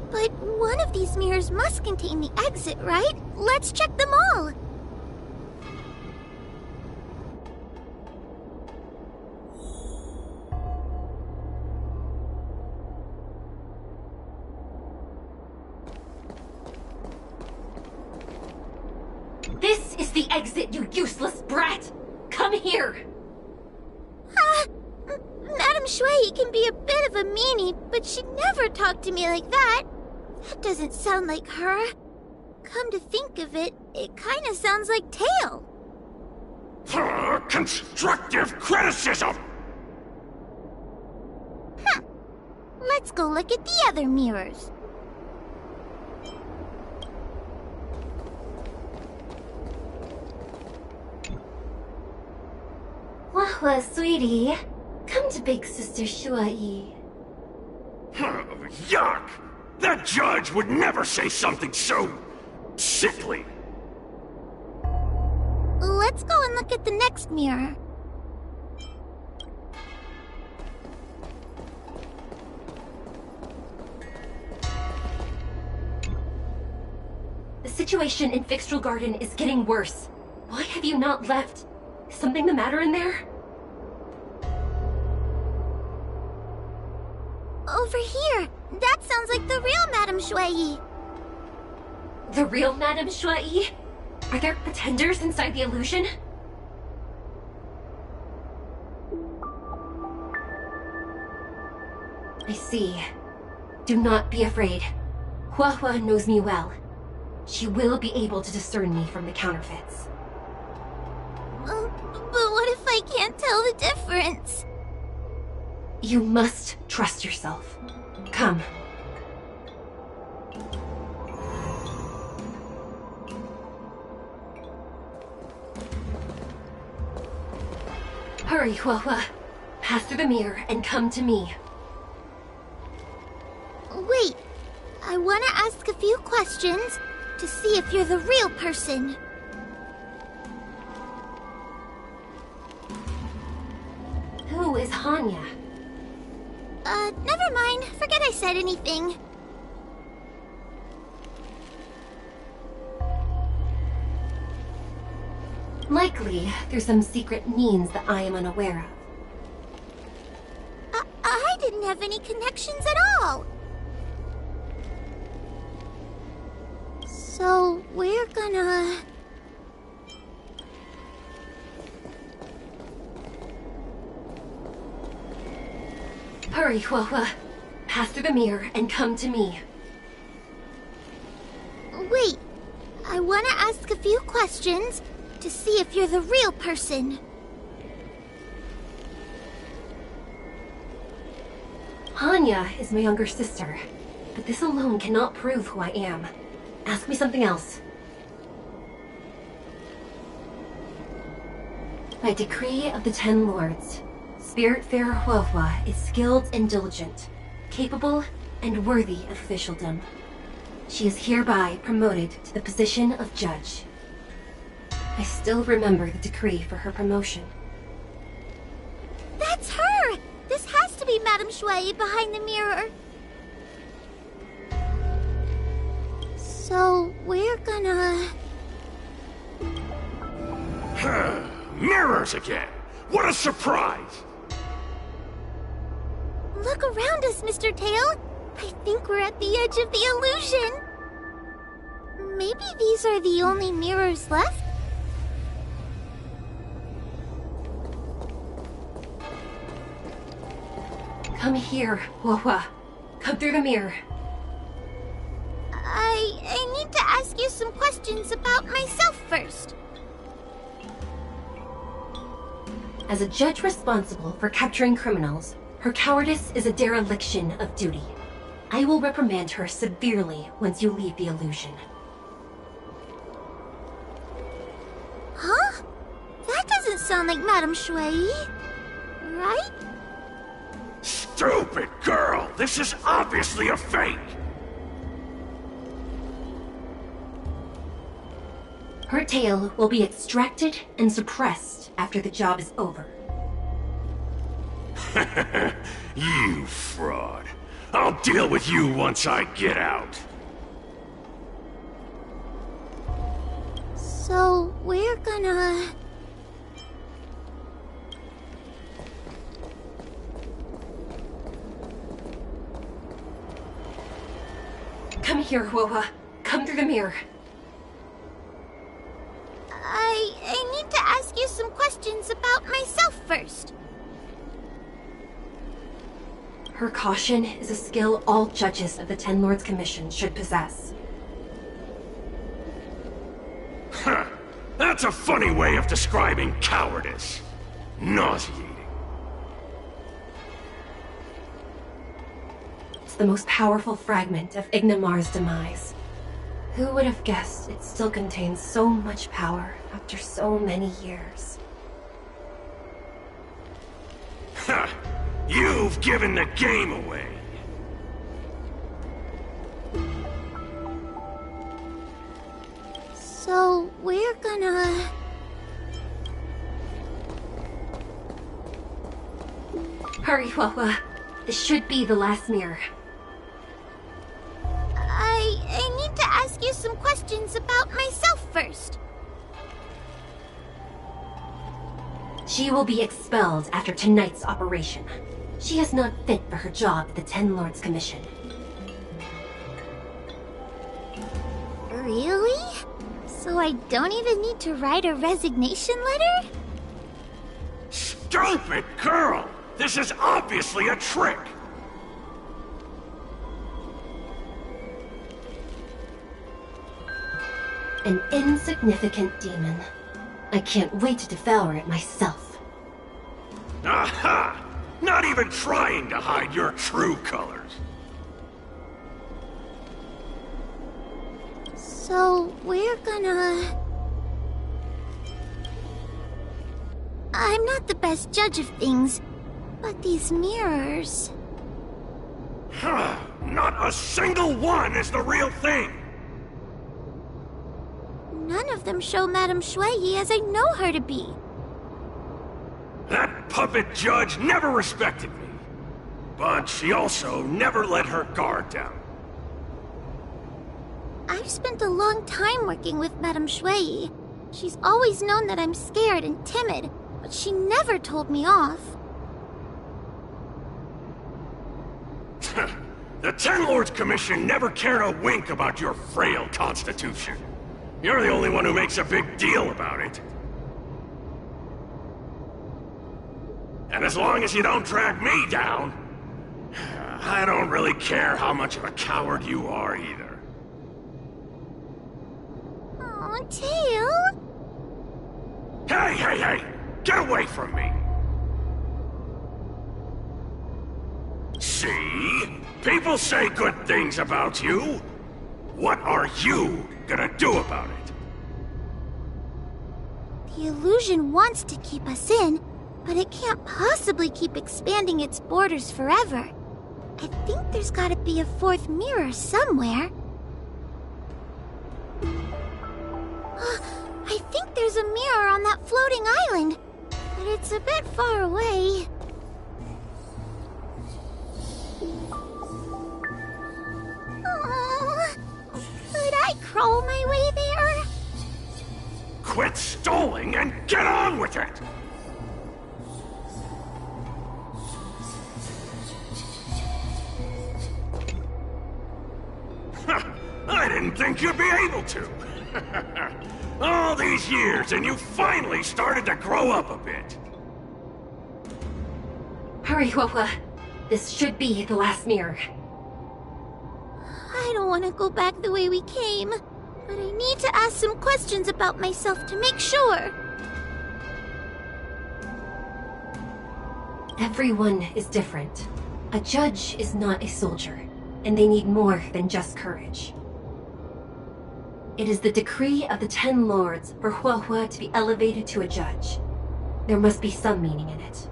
But one of these mirrors must contain the exit, right? Let's check them all! This is the exit, you useless brat! Come here! Madame Shui can be a bit of a meanie, but she'd never talk to me like that. That doesn't sound like her. Come to think of it, it kinda sounds like Tail. Constructive criticism! Let's go look at the other mirrors. Wahwa, sweetie. Come to Big Sister Shuai. Yuck! That judge would never say something so sickly. Let's go and look at the next mirror. The situation in Fixtral Garden is getting worse. Why have you not left? Is something the matter in there? Over here! That sounds like the real Madame Shui. The real Madame Shui? Are there pretenders inside the illusion? I see. Do not be afraid. Huahua knows me well. She will be able to discern me from the counterfeits. But what if I can't tell the difference? You must trust yourself. Come. Hurry, Huahua. Pass through the mirror and come to me. Wait. I want to ask a few questions to see if you're the real person. Who is Hanya? Never mind. Forget I said anything. Likely, there's some secret means that I am unaware of. I didn't have any connections at all. So, we're gonna... Hurry, Huahua. Pass through the mirror and come to me. Wait. I want to ask a few questions to see if you're the real person. Hanya is my younger sister, but this alone cannot prove who I am. Ask me something else. By decree of the Ten Lords, Spiritfarer Huahua is skilled and diligent, capable and worthy of officialdom. She is hereby promoted to the position of judge. I still remember the decree for her promotion. That's her! This has to be Madame Shui behind the mirror. So, we're gonna... Mirrors again! What a surprise! Look around us, Mr. Tail. I think we're at the edge of the illusion. Maybe these are the only mirrors left? Come here, Huahua. Come through the mirror. I need to ask you some questions about myself first. As a judge responsible for capturing criminals, her cowardice is a dereliction of duty. I will reprimand her severely once you leave the illusion. Huh? That doesn't sound like Madame Shui, right? Stupid girl! This is obviously a fake! Her tail will be extracted and suppressed after the job is over. You fraud. I'll deal with you once I get out. So, we're gonna... Come here, Woa. Come through the mirror. I need to ask you some questions about myself first. Her caution is a skill all judges of the Ten Lords Commission should possess. Huh. That's a funny way of describing cowardice. Nauseating. It's the most powerful fragment of Ignimar's demise. Who would have guessed it still contains so much power after so many years? Ha! You've given the game away. So, we're gonna... Hurry, Wawa. This should be the last mirror. I need to ask you some questions about myself first. She will be expelled after tonight's operation. She is not fit for her job at the Ten Lords Commission. Really? So I don't even need to write a resignation letter? Stupid girl! This is obviously a trick! An insignificant demon. I can't wait to devour it myself. Aha! Not even trying to hide your true colors. So, we're gonna... I'm not the best judge of things, but these mirrors... Not a single one is the real thing! None of them show Madame Shui as I know her to be. That puppet judge never respected me. But she also never let her guard down. I've spent a long time working with Madame Shui. She's always known that I'm scared and timid, but she never told me off. The Ten Lords Commission never cared a wink about your frail constitution. You're the only one who makes a big deal about it. And as long as you don't drag me down, I don't really care how much of a coward you are either. Aw, Tail? Hey! Get away from me! See? People say good things about you. What are you gonna do about it? The illusion wants to keep us in, but it can't possibly keep expanding its borders forever. I think there's gotta be a fourth mirror somewhere. I think there's a mirror on that floating island, but it's a bit far away. Oh, could I crawl my way there? Quit stalling and get on with it! I didn't think you'd be able to. All these years and you finally started to grow up a bit. Hurry, Wawa. This should be the last mirror. I don't want to go back the way we came, but I need to ask some questions about myself to make sure. Everyone is different. A judge is not a soldier, and they need more than just courage. It is the decree of the Ten Lords for Huahua to be elevated to a judge. There must be some meaning in it.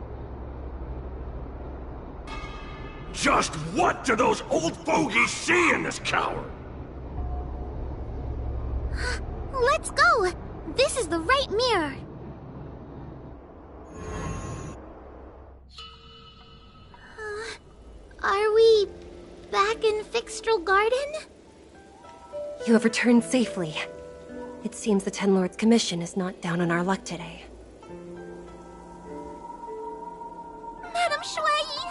Just what do those old fogies see in this coward? Let's go! This is the right mirror. Fixtral Garden? You have returned safely. It seems the Ten Lords' Commission is not down on our luck today. Madam Shui,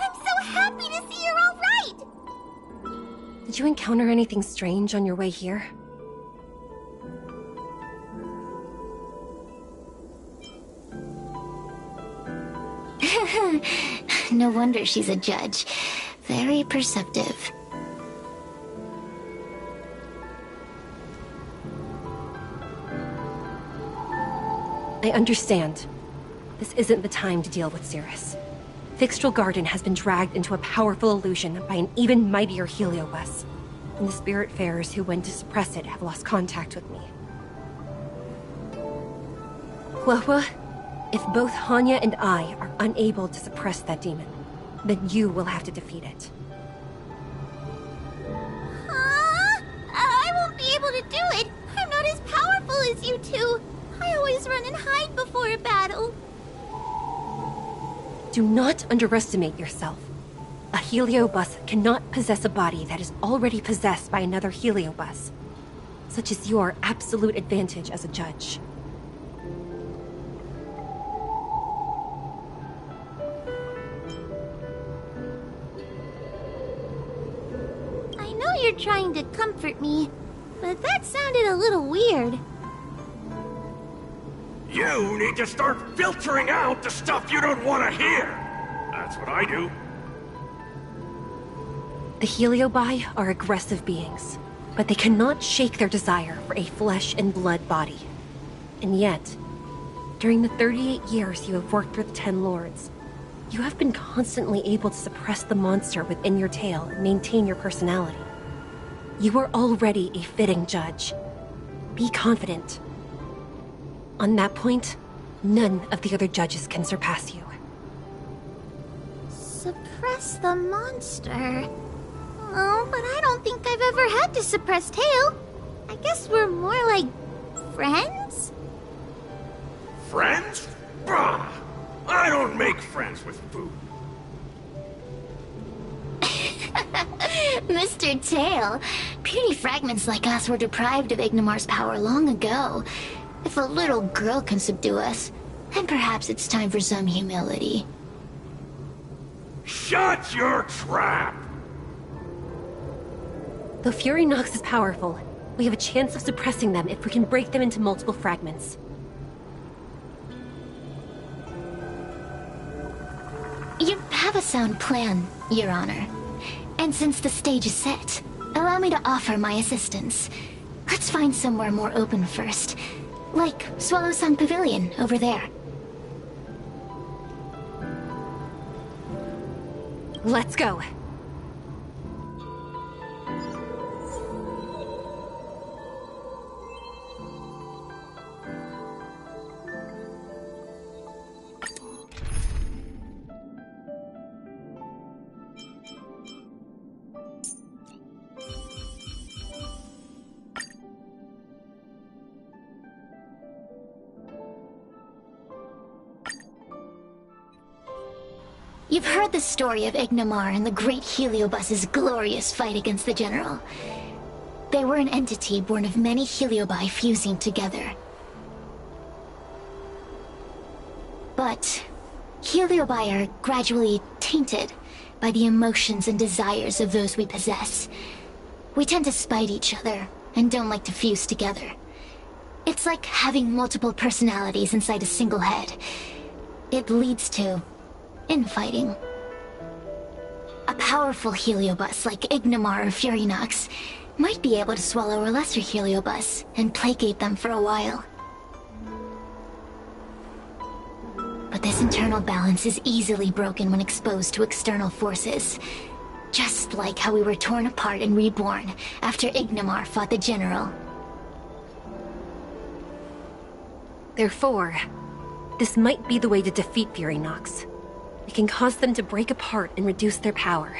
I'm so happy to see you're all right! Did you encounter anything strange on your way here? No wonder she's a judge. Very perceptive. I understand. This isn't the time to deal with Cirrus. Fixtral Garden has been dragged into a powerful illusion by an even mightier Heliobus, and the Spiritfarers who went to suppress it have lost contact with me. Huahua, if both Hanya and I are unable to suppress that demon, then you will have to defeat it. I won't be able to do it. I'm not as powerful as you two. I always run and hide before a battle. Do not underestimate yourself. A Heliobus cannot possess a body that is already possessed by another Heliobus. Such is your absolute advantage as a judge. I know you're trying to comfort me, but that sounded a little weird. You need to start filtering out the stuff you don't want to hear. That's what I do. The Heliobi are aggressive beings, but they cannot shake their desire for a flesh and blood body. And yet, during the 38 years you have worked for the Ten Lords, you have been constantly able to suppress the monster within your tail and maintain your personality. You are already a fitting judge. Be confident. On that point, none of the other judges can surpass you. Suppress the monster? Oh, but I don't think I've ever had to suppress Tail. I guess we're more like friends? Friends? Bah! I don't make friends with food. Mr. Tail, puny fragments like us were deprived of Ignimar's power long ago. If a little girl can subdue us, then perhaps it's time for some humility. Shut your trap! Though Fury Nox is powerful, we have a chance of suppressing them if we can break them into multiple fragments. You have a sound plan, Your Honor. And since the stage is set, allow me to offer my assistance. Let's find somewhere more open first. Like Swallow Song Pavilion, over there. Let's go. You've heard the story of Ignimar and the great Heliobus's glorious fight against the General. They were an entity born of many Heliobi fusing together. But Heliobi are gradually tainted by the emotions and desires of those we possess. We tend to spite each other and don't like to fuse together. It's like having multiple personalities inside a single head. It leads to infighting. A powerful Heliobus like Ignimar or Fury Nox might be able to swallow a lesser Heliobus and placate them for a while. But this internal balance is easily broken when exposed to external forces. Just like how we were torn apart and reborn after Ignimar fought the General. Therefore, this might be the way to defeat Fury Nox. We can cause them to break apart and reduce their power.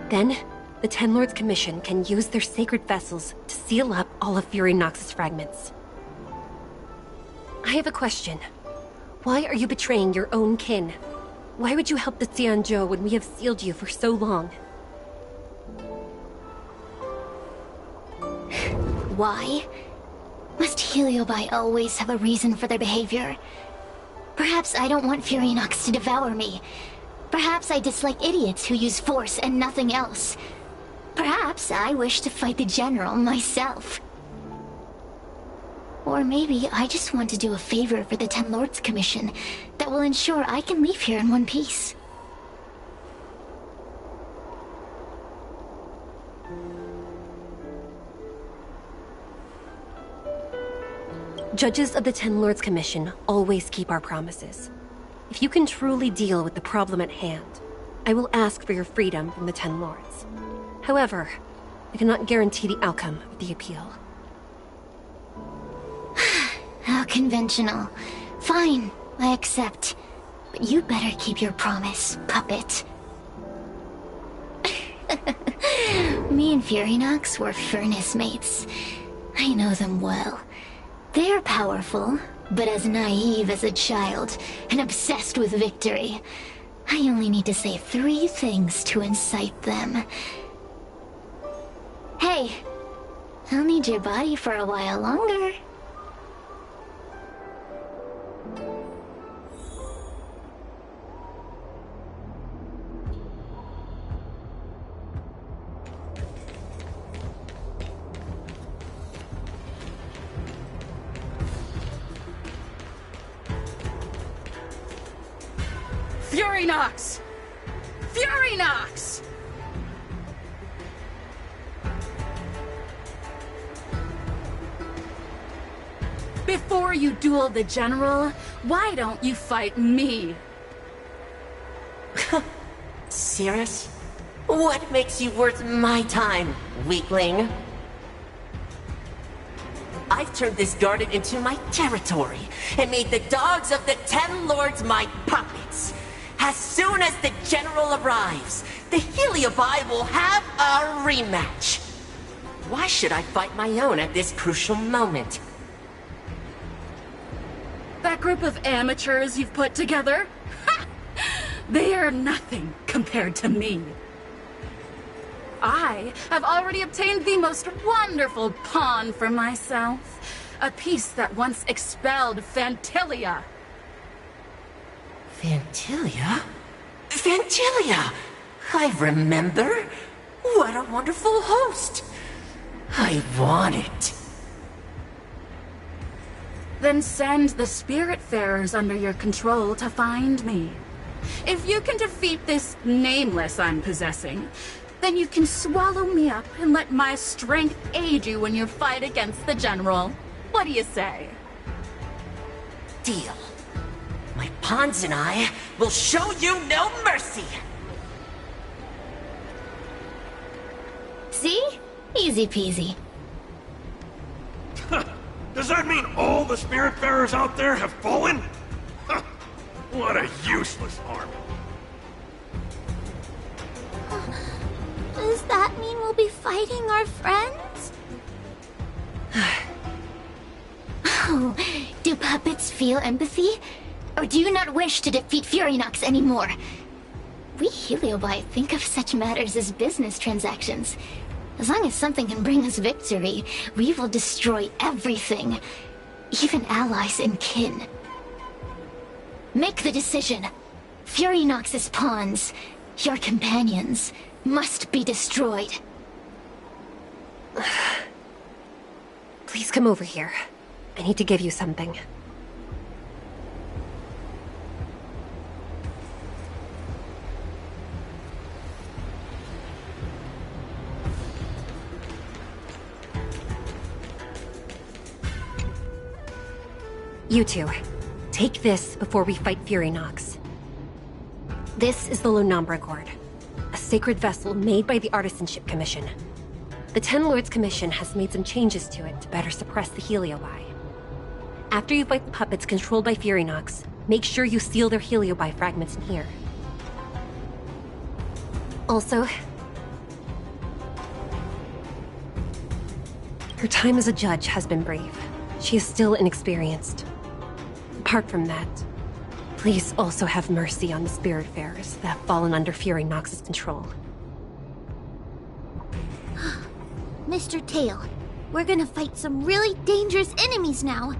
Then, the Ten Lords Commission can use their sacred vessels to seal up all of Fury Nox's fragments. I have a question. Why are you betraying your own kin? Why would you help the Xianzhou when we have sealed you for so long? why? Must Heliobi always have a reason for their behavior? Perhaps I don't want Furynox to devour me. Perhaps I dislike idiots who use force and nothing else. Perhaps I wish to fight the General myself. Or maybe I just want to do a favor for the Ten Lords Commission that will ensure I can leave here in one piece. Judges of the Ten Lords Commission always keep our promises. If you can truly deal with the problem at hand, I will ask for your freedom from the Ten Lords. However, I cannot guarantee the outcome of the appeal. How conventional. Fine, I accept. But you better keep your promise, puppet. Me and Furynox were furnace mates. I know them well. They're powerful, but as naive as a child, and obsessed with victory. I only need to say 3 things to incite them. Hey, I'll need your body for a while longer. Furynox! Furynox! Before you duel the General, why don't you fight me? Cirrus? What makes you worth my time, weakling? I've turned this garden into my territory, and made the dogs of the Ten Lords my puppets. As soon as the General arrives, the Heliobi will have a rematch. Why should I fight my own at this crucial moment? That group of amateurs you've put together? Ha! They are nothing compared to me. I have already obtained the most wonderful pawn for myself. A piece that once expelled Phantilia. Phantilia? Phantilia! I remember. What a wonderful host. I want it. Then send the Spiritfarers under your control to find me. If you can defeat this nameless I'm possessing, then you can swallow me up and let my strength aid you in your fight against the General. What do you say? Deal. My pawns and I will show you no mercy! See? Easy peasy. Does that mean all the Spiritfarers out there have fallen? What a useless army. Does that mean we'll be fighting our friends? Oh, do puppets feel empathy? Or do you not wish to defeat Furynox anymore? We Heliobi think of such matters as business transactions. As long as something can bring us victory, we will destroy everything. Even allies and kin. Make the decision. Furynox's pawns, your companions, must be destroyed. Please come over here. I need to give you something. You two, take this before we fight Furynox. This is the Lunambra Gourd, a sacred vessel made by the Artisanship Commission. The Ten Lords Commission has made some changes to it to better suppress the Heliobi. After you fight the puppets controlled by Furynox, make sure you seal their Heliobi fragments in here. Also, her time as a judge has been brief. She is still inexperienced. Apart from that, please also have mercy on the Spiritfarers that have fallen under Furynox's control. Mr. Tail, We're gonna fight some really dangerous enemies now.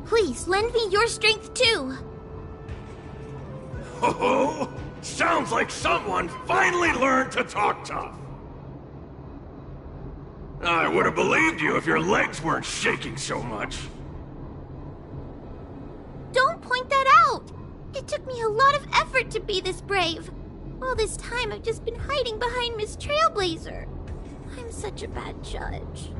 Please, lend me your strength too. Ho-ho! Sounds like someone finally learned to talk tough. I would have believed you if your legs weren't shaking so much. Don't point that out! It took me a lot of effort to be this brave. All this time I've just been hiding behind Miss Trailblazer. I'm such a bad judge.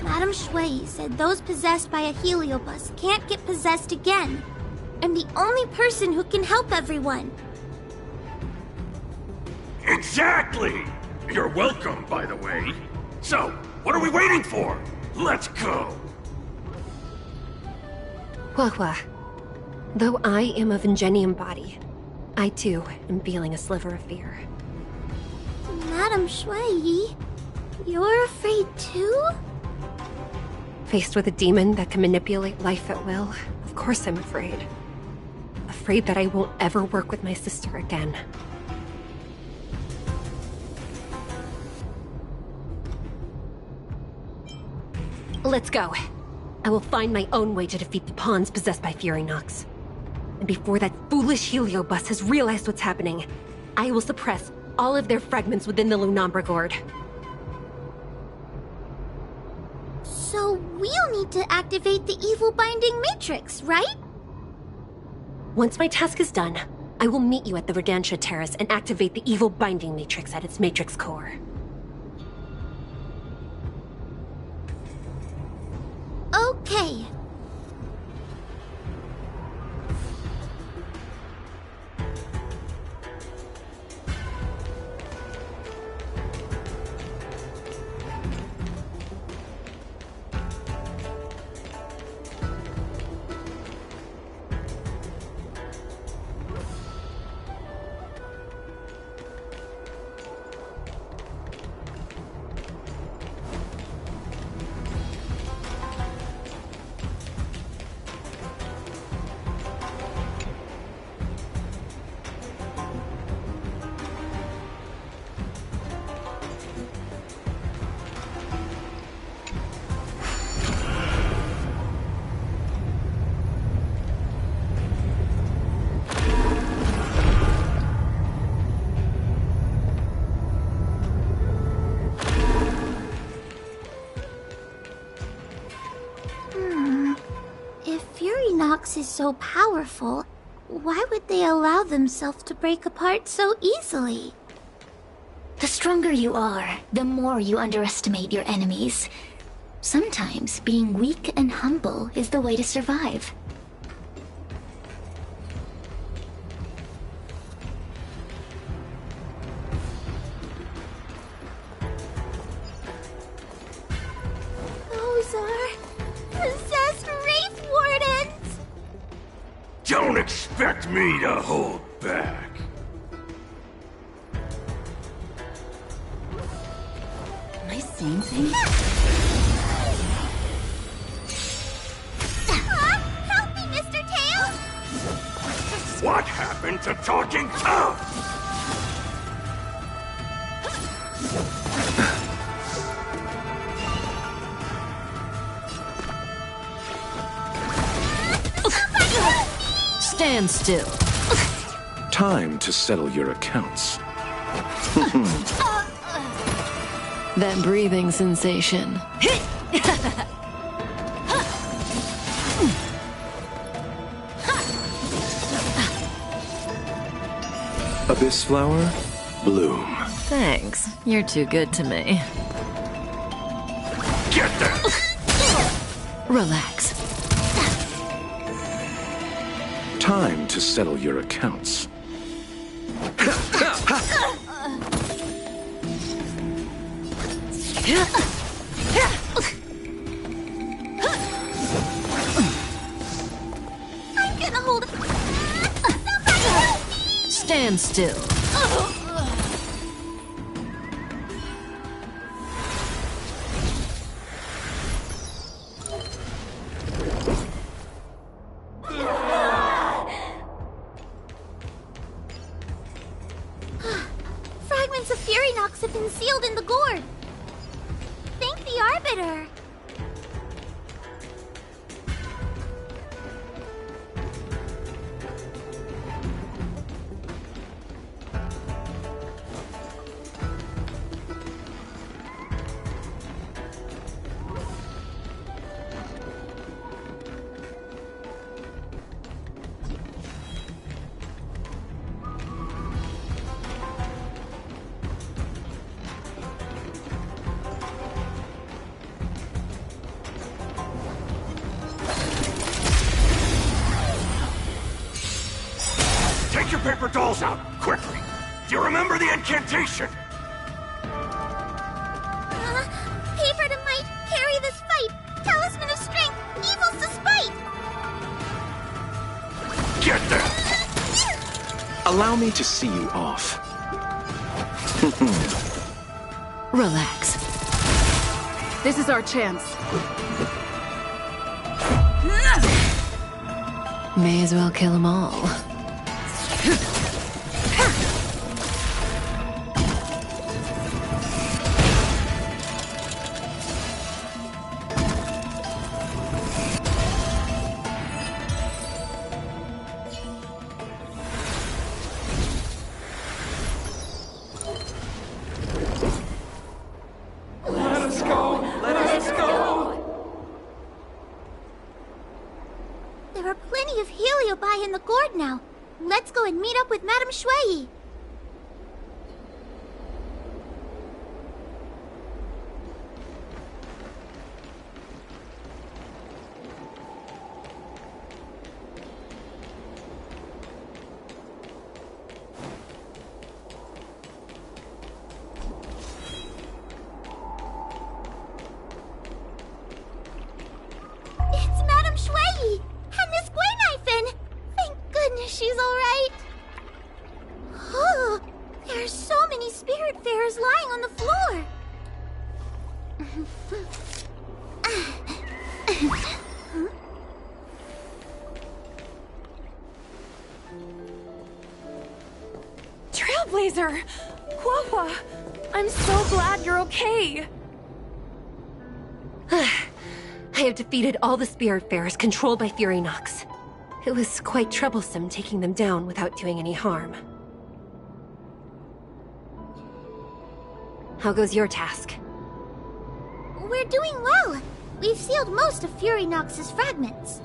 Madame Shui said those possessed by a heliobus can't get possessed again. I'm the only person who can help everyone. Exactly! You're welcome, by the way. So, what are we waiting for? Let's go! Huahua, though I am of Ingenium body, I too am feeling a sliver of fear. Madame Shui, you're afraid too? Faced with a demon that can manipulate life at will, of course I'm afraid. Afraid that I won't ever work with my sister again. Let's go. I will find my own way to defeat the pawns possessed by Fury Nox. And before that foolish heliobus has realized what's happening, I will suppress all of their fragments within the Lunambra Gourd. So we'll need to activate the evil binding matrix, right? Once my task is done, I will meet you at the Verdantia Terrace and activate the evil binding matrix at its matrix core. Okay. Nox is so powerful, why would they allow themselves to break apart so easily? The stronger you are, the more you underestimate your enemies. Sometimes being weak and humble is the way to survive. Those are possessed Wraith Wardens! Don't expect me to hold back. Am I saying things? Help me, Mr. Tails! What happened to talking tough? Stand still. Time to settle your accounts. That breathing sensation. Abyss flower, bloom. Thanks. You're too good to me. Get there! Relax. Time to settle your accounts. I'm gonna hold... Stand still. Fragments of Fury Nox have been sealed in the gourd. here. Take your paper dolls out, quickly! Do you remember the incantation? Paper to might, carry this fight. Talisman of strength, evil's despite. Get them! Allow me to see you off. Relax. This is our chance. May as well kill them all. There are plenty of heliobi in the gourd now. Let's go and meet up with Madame Shui. It's Madame Shui and Miss Guinaifen. Thank goodness she's all right. Oh, there are so many spiritfarers lying on the floor. Trailblazer! Huahua! I'm so glad you're okay! I have defeated all the Spiritfarers controlled by Fury Nox. It was quite troublesome taking them down without doing any harm. How goes your task? We're doing well. We've sealed most of Fury Nox's fragments.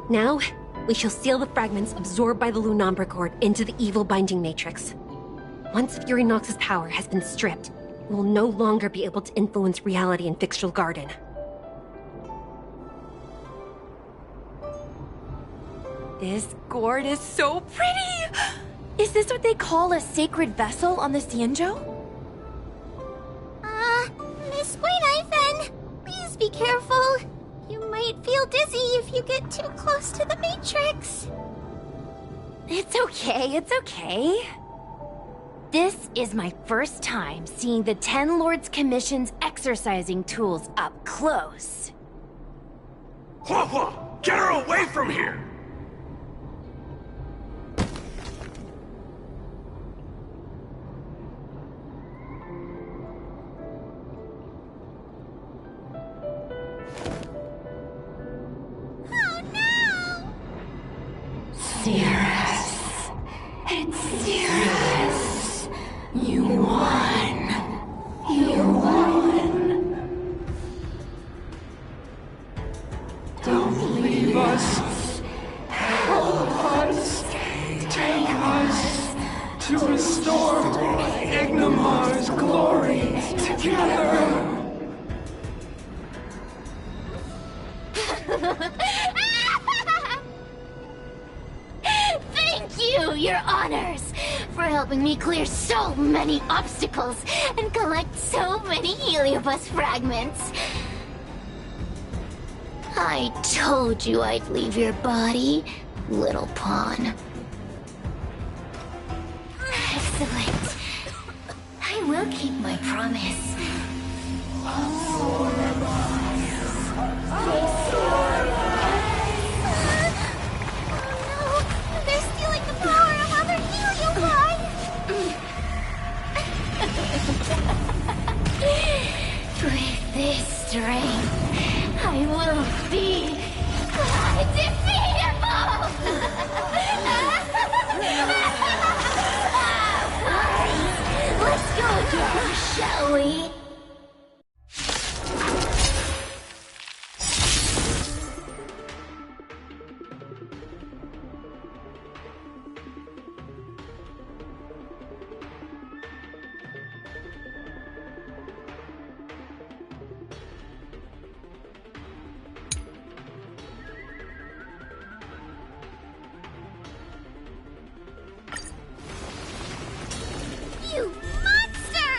Now, we shall seal the fragments absorbed by the Lunombra Cord into the evil binding matrix. Once Fury Nox's power has been stripped, we will no longer be able to influence reality in Fixtral Garden. This gourd is so pretty! Is this what they call a sacred vessel on the Xianzhou? Miss Guinaifen, please be careful. You might feel dizzy if you get too close to the Matrix. It's okay, it's okay. This is my first time seeing the Ten Lords Commission's exercising tools up close. Huahua! Get her away from here! Cirrus. It's Cirrus. You won. You won. Don't leave us. Help us. Take us to restore Ignimar's glory together. Thank you, your honors, for helping me clear so many obstacles and collect so many Heliobus fragments. I told you I'd leave your body, little pawn. Excellent. I will keep my promise. They're stealing the power of other Heliobi! this strength, I will be undefeatable! Let's go again, shall we? You monster!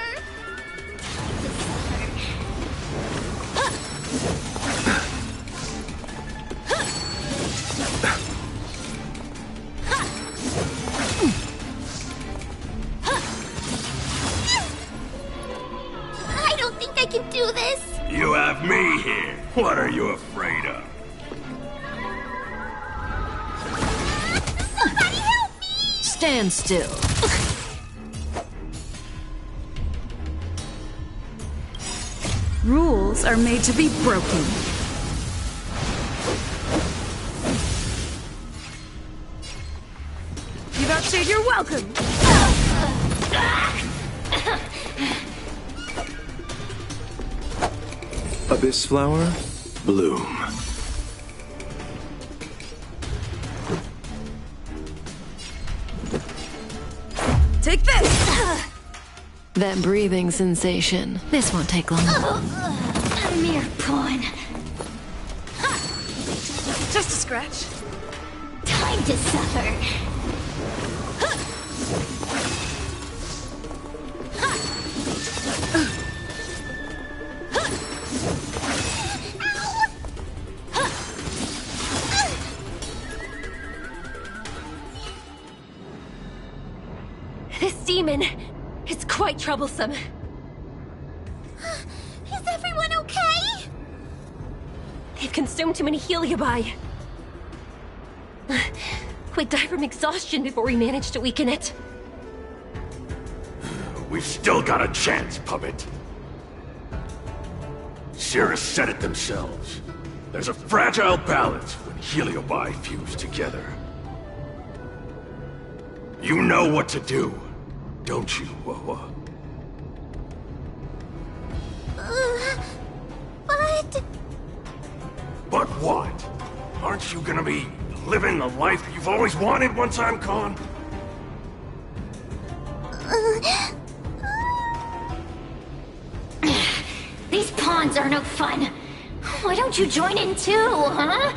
I don't think I can do this. You have me here. What are you afraid of? Somebody help me! Stand still. Rules are made to be broken. You've outstayed your welcome. Abyss flower, bloom. Take this! That breathing sensation. This won't take long. A mere pawn. Just a scratch. Time to suffer. This demon is quite troublesome. Is everyone okay? They've consumed too many heliobi. We'd die from exhaustion before we manage to weaken it. We've still got a chance, puppet. Cirrus said it themselves. There's a fragile balance when heliobi fuse together. You know what to do, don't you, Wawa? But... But what? Aren't you gonna be living the life you've always wanted once I'm gone? These pawns are no fun. Why don't you join in too, huh?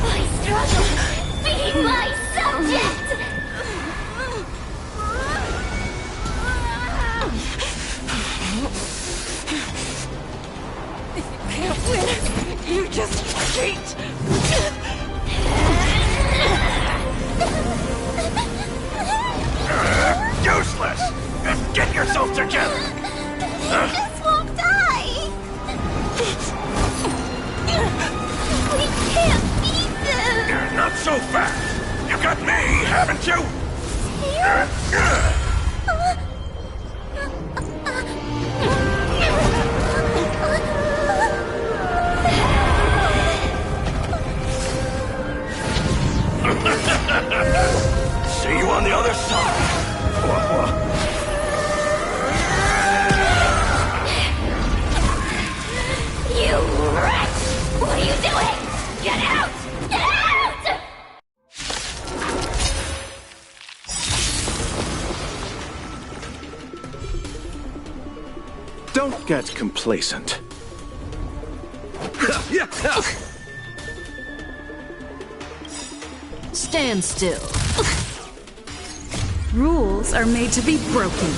I struggle being my subject! Can't win. You just cheat. Useless! Get yourself together! This won't die! We can't beat them! Not so fast! You got me, haven't you? See you on the other side! You wretch! What are you doing? Get out! Get out! Don't get complacent. Stand still. Rules are made to be broken.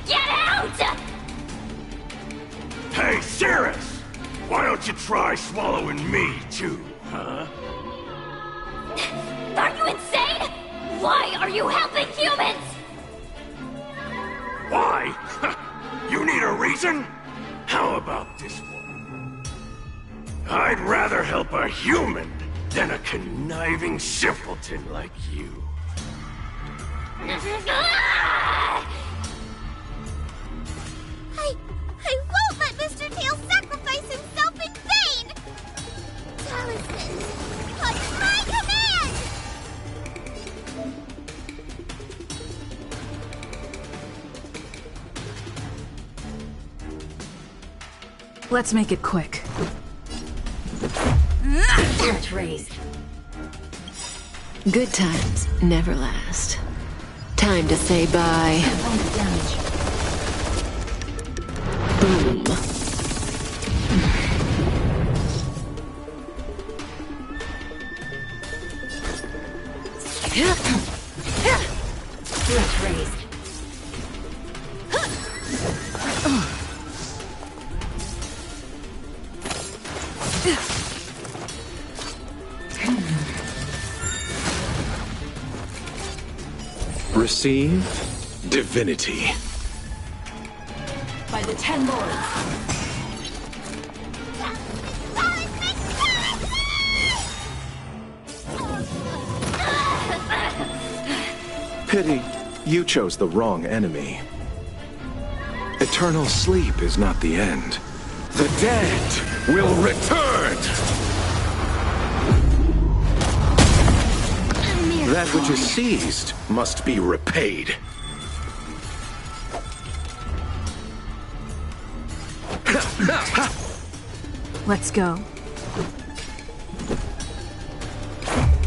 Get out! Hey, Cirrus! Why don't you try swallowing me, too, huh? Are you insane? Why are you helping humans? lesson? How about this one? I'd rather help a human than a conniving simpleton like you. I won't let Mr. Tail sacrifice himself in vain! Talisman, on my command! Let's make it quick. Spirit raised. Good times never last. Time to say bye. Boom. Spirit raised. Receive divinity. By the 10 Lords. Pity, you chose the wrong enemy. Eternal sleep is not the end. The dead will return! That which is seized must be repaid. Let's go.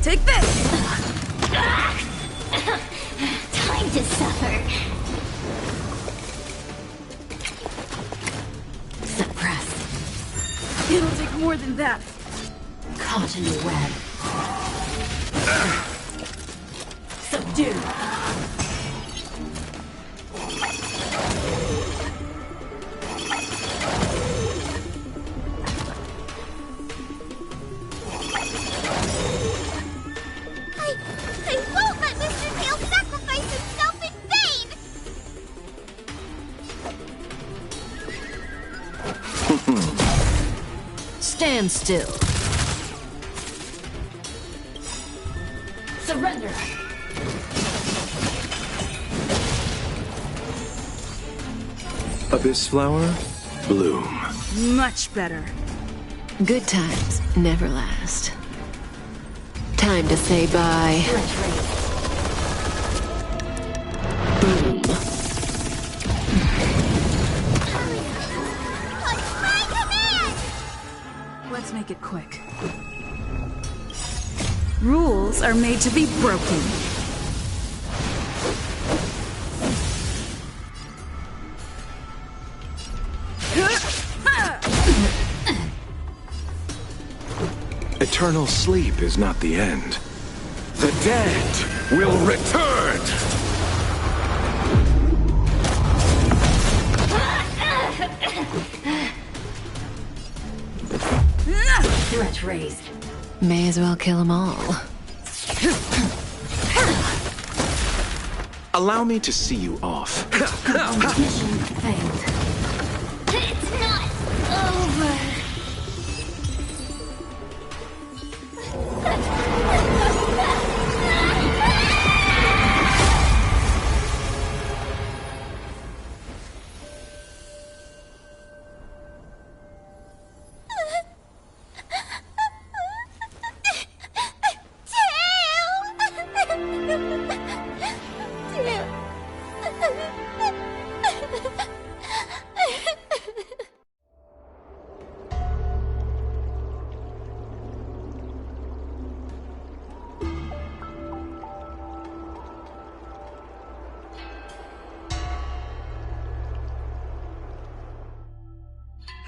Take this! Time to suffer. Suppress. It'll take more than that. Caught in the web. Subdue. I won't let Mr. Tail sacrifice himself in vain! Stand still. Surrender. Abyss flower, bloom. Much better. Good times never last. Time to say bye. Boom. On my command! Let's make it quick. Rules are made to be broken. Eternal sleep is not the end. The dead will return! Threat raised. May as well kill them all. Allow me to see you off. Mission failed. It's not over!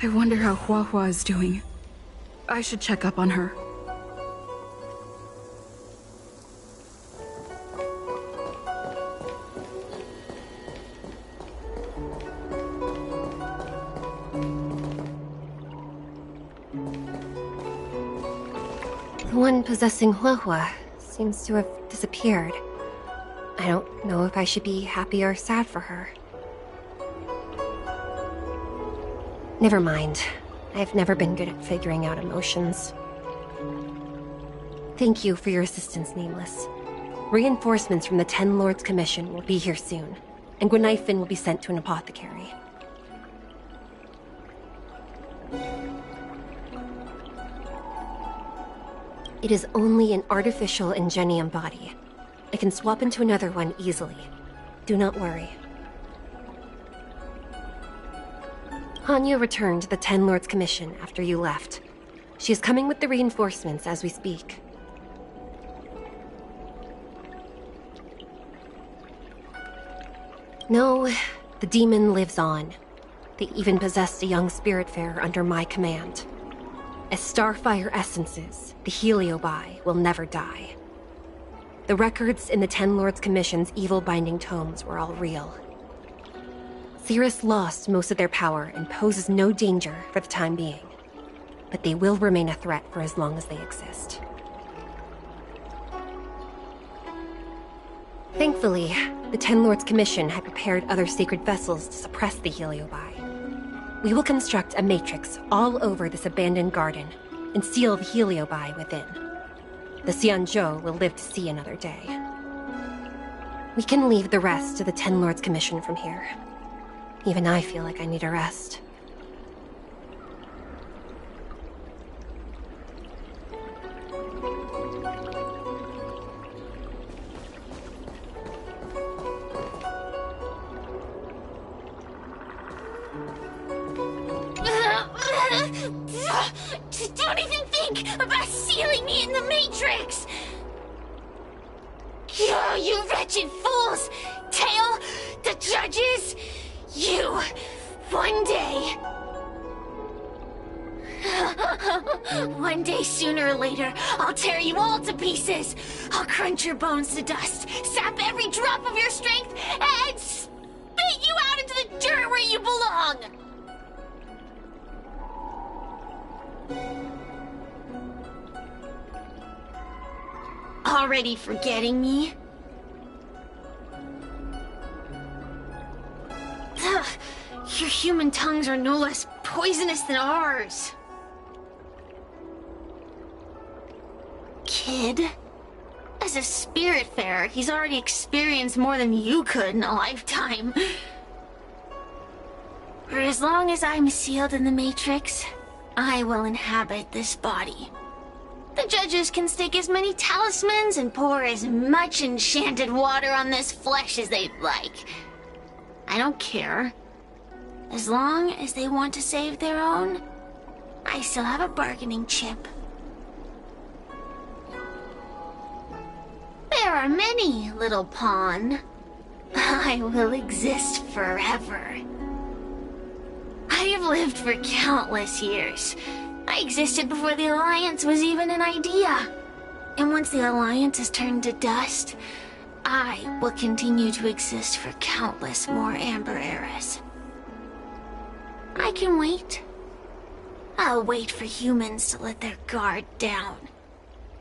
I wonder how Hua Hua is doing. I should check up on her. The one possessing Hua Hua seems to have disappeared. I don't know if I should be happy or sad for her. Never mind. I've never been good at figuring out emotions. Thank you for your assistance, Nameless. Reinforcements from the Ten Lords Commission will be here soon, and Gwenifin will be sent to an apothecary. It is only an artificial Ingenium body. I can swap into another one easily. Do not worry. Hanya returned to the Ten Lords Commission after you left. She is coming with the reinforcements as we speak. No, the demon lives on. They even possessed a young spiritfarer under my command. As Starfire essences, the Heliobi will never die. The records in the Ten Lords Commission's evil binding tomes were all real. Cirrus lost most of their power and poses no danger for the time being, but they will remain a threat for as long as they exist. Thankfully, the Ten Lords Commission had prepared other sacred vessels to suppress the Heliobi. We will construct a matrix all over this abandoned garden and seal the Heliobi within. The Xianzhou will live to see another day. We can leave the rest to the Ten Lords Commission from here. Even I feel like I need a rest. Don't even think about sealing me in the Matrix! You wretched fools! Tail, the judges, you, one day... One day, sooner or later, I'll tear you all to pieces! I'll crunch your bones to dust, sap every drop of your strength, and spit you out into the dirt where you belong! Already forgetting me? Ugh, your human tongues are no less poisonous than ours. Kid? As a spiritfarer, he's already experienced more than you could in a lifetime. For as long as I'm sealed in the Matrix, I will inhabit this body. The judges can stake as many talismans and pour as much enchanted water on this flesh as they'd like. I don't care. As long as they want to save their own, I still have a bargaining chip. There are many, little pawn. I will exist forever. I have lived for countless years. I existed before the Alliance was even an idea. And once the Alliance is turned to dust, I will continue to exist for countless more Amber eras. I can wait. I'll wait for humans to let their guard down.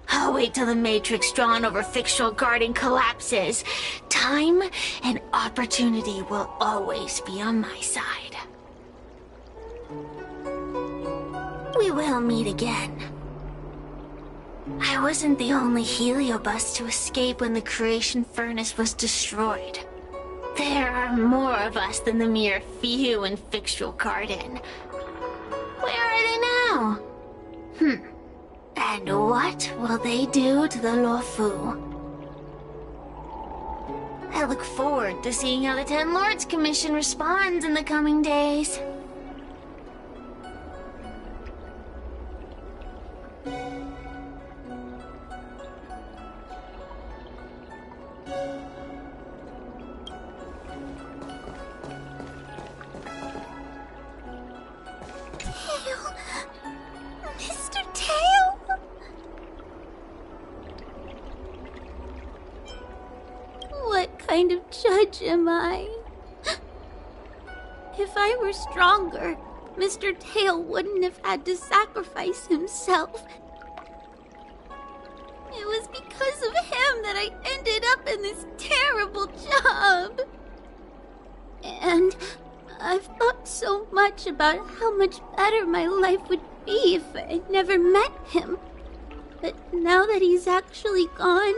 I'll wait till the Matrix drawn over Fictional Garden collapses. Time and opportunity will always be on my side. We will meet again. I wasn't the only Heliobus to escape when the creation furnace was destroyed. There are more of us than the mere few in Fictional Garden. Where are they now? And what will they do to the Luofu? I look forward to seeing how the Ten Lords Commission responds in the coming days. Kind of judge am I? If I were stronger, Mr. Tail wouldn't have had to sacrifice himself. It was because of him that I ended up in this terrible job. And I've thought so much about how much better my life would be if I never met him. But now that he's actually gone,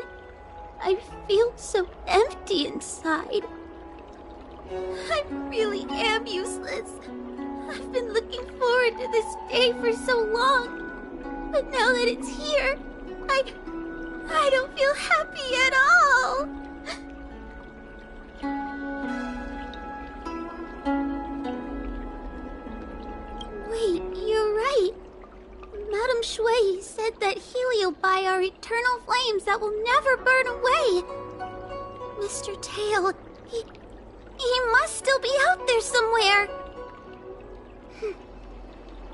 I feel so empty inside. I really am useless. I've been looking forward to this day for so long. But now that it's here, I don't feel happy at all. Wait, you're right. Madame Shui said that heliobi are eternal flames that will never burn away. Mr. Tail, he must still be out there somewhere.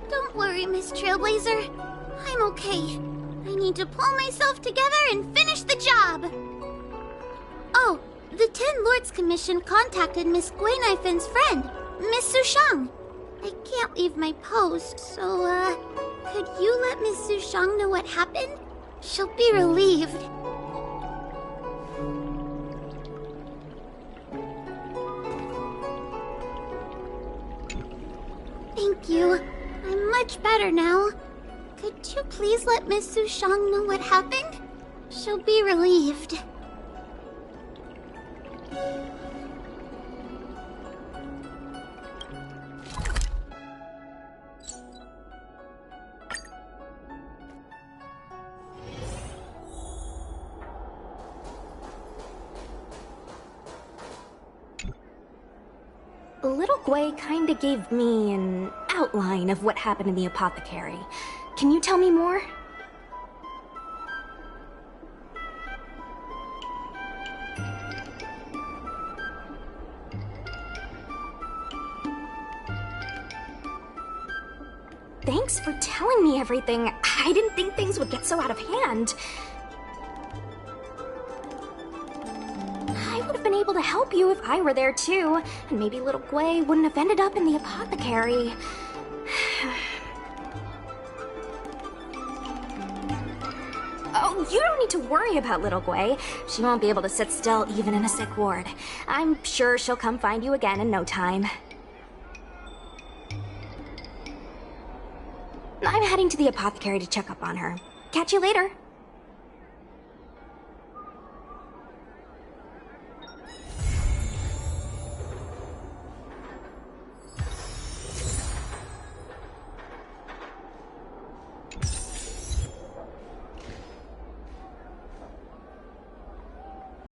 Don't worry, Miss Trailblazer. I'm okay. I need to pull myself together and finish the job. Oh, the Ten Lords Commission contacted Miss Guinaifin's friend, Miss Sushang. I can't leave my post, so, could you let Miss Sushang know what happened? She'll be relieved. Thank you. I'm much better now. Could you please let Miss Sushang know what happened? She'll be relieved. Little Gui kinda gave me an outline of what happened in the apothecary. Can you tell me more? Thanks for telling me everything. I didn't think things would get so out of hand. I would have been able to help you if I were there too, and maybe little Gui wouldn't have ended up in the apothecary. Oh, you don't need to worry about little Gui. She won't be able to sit still even in a sick ward. I'm sure she'll come find you again in no time. I'm heading to the apothecary to check up on her. Catch you later.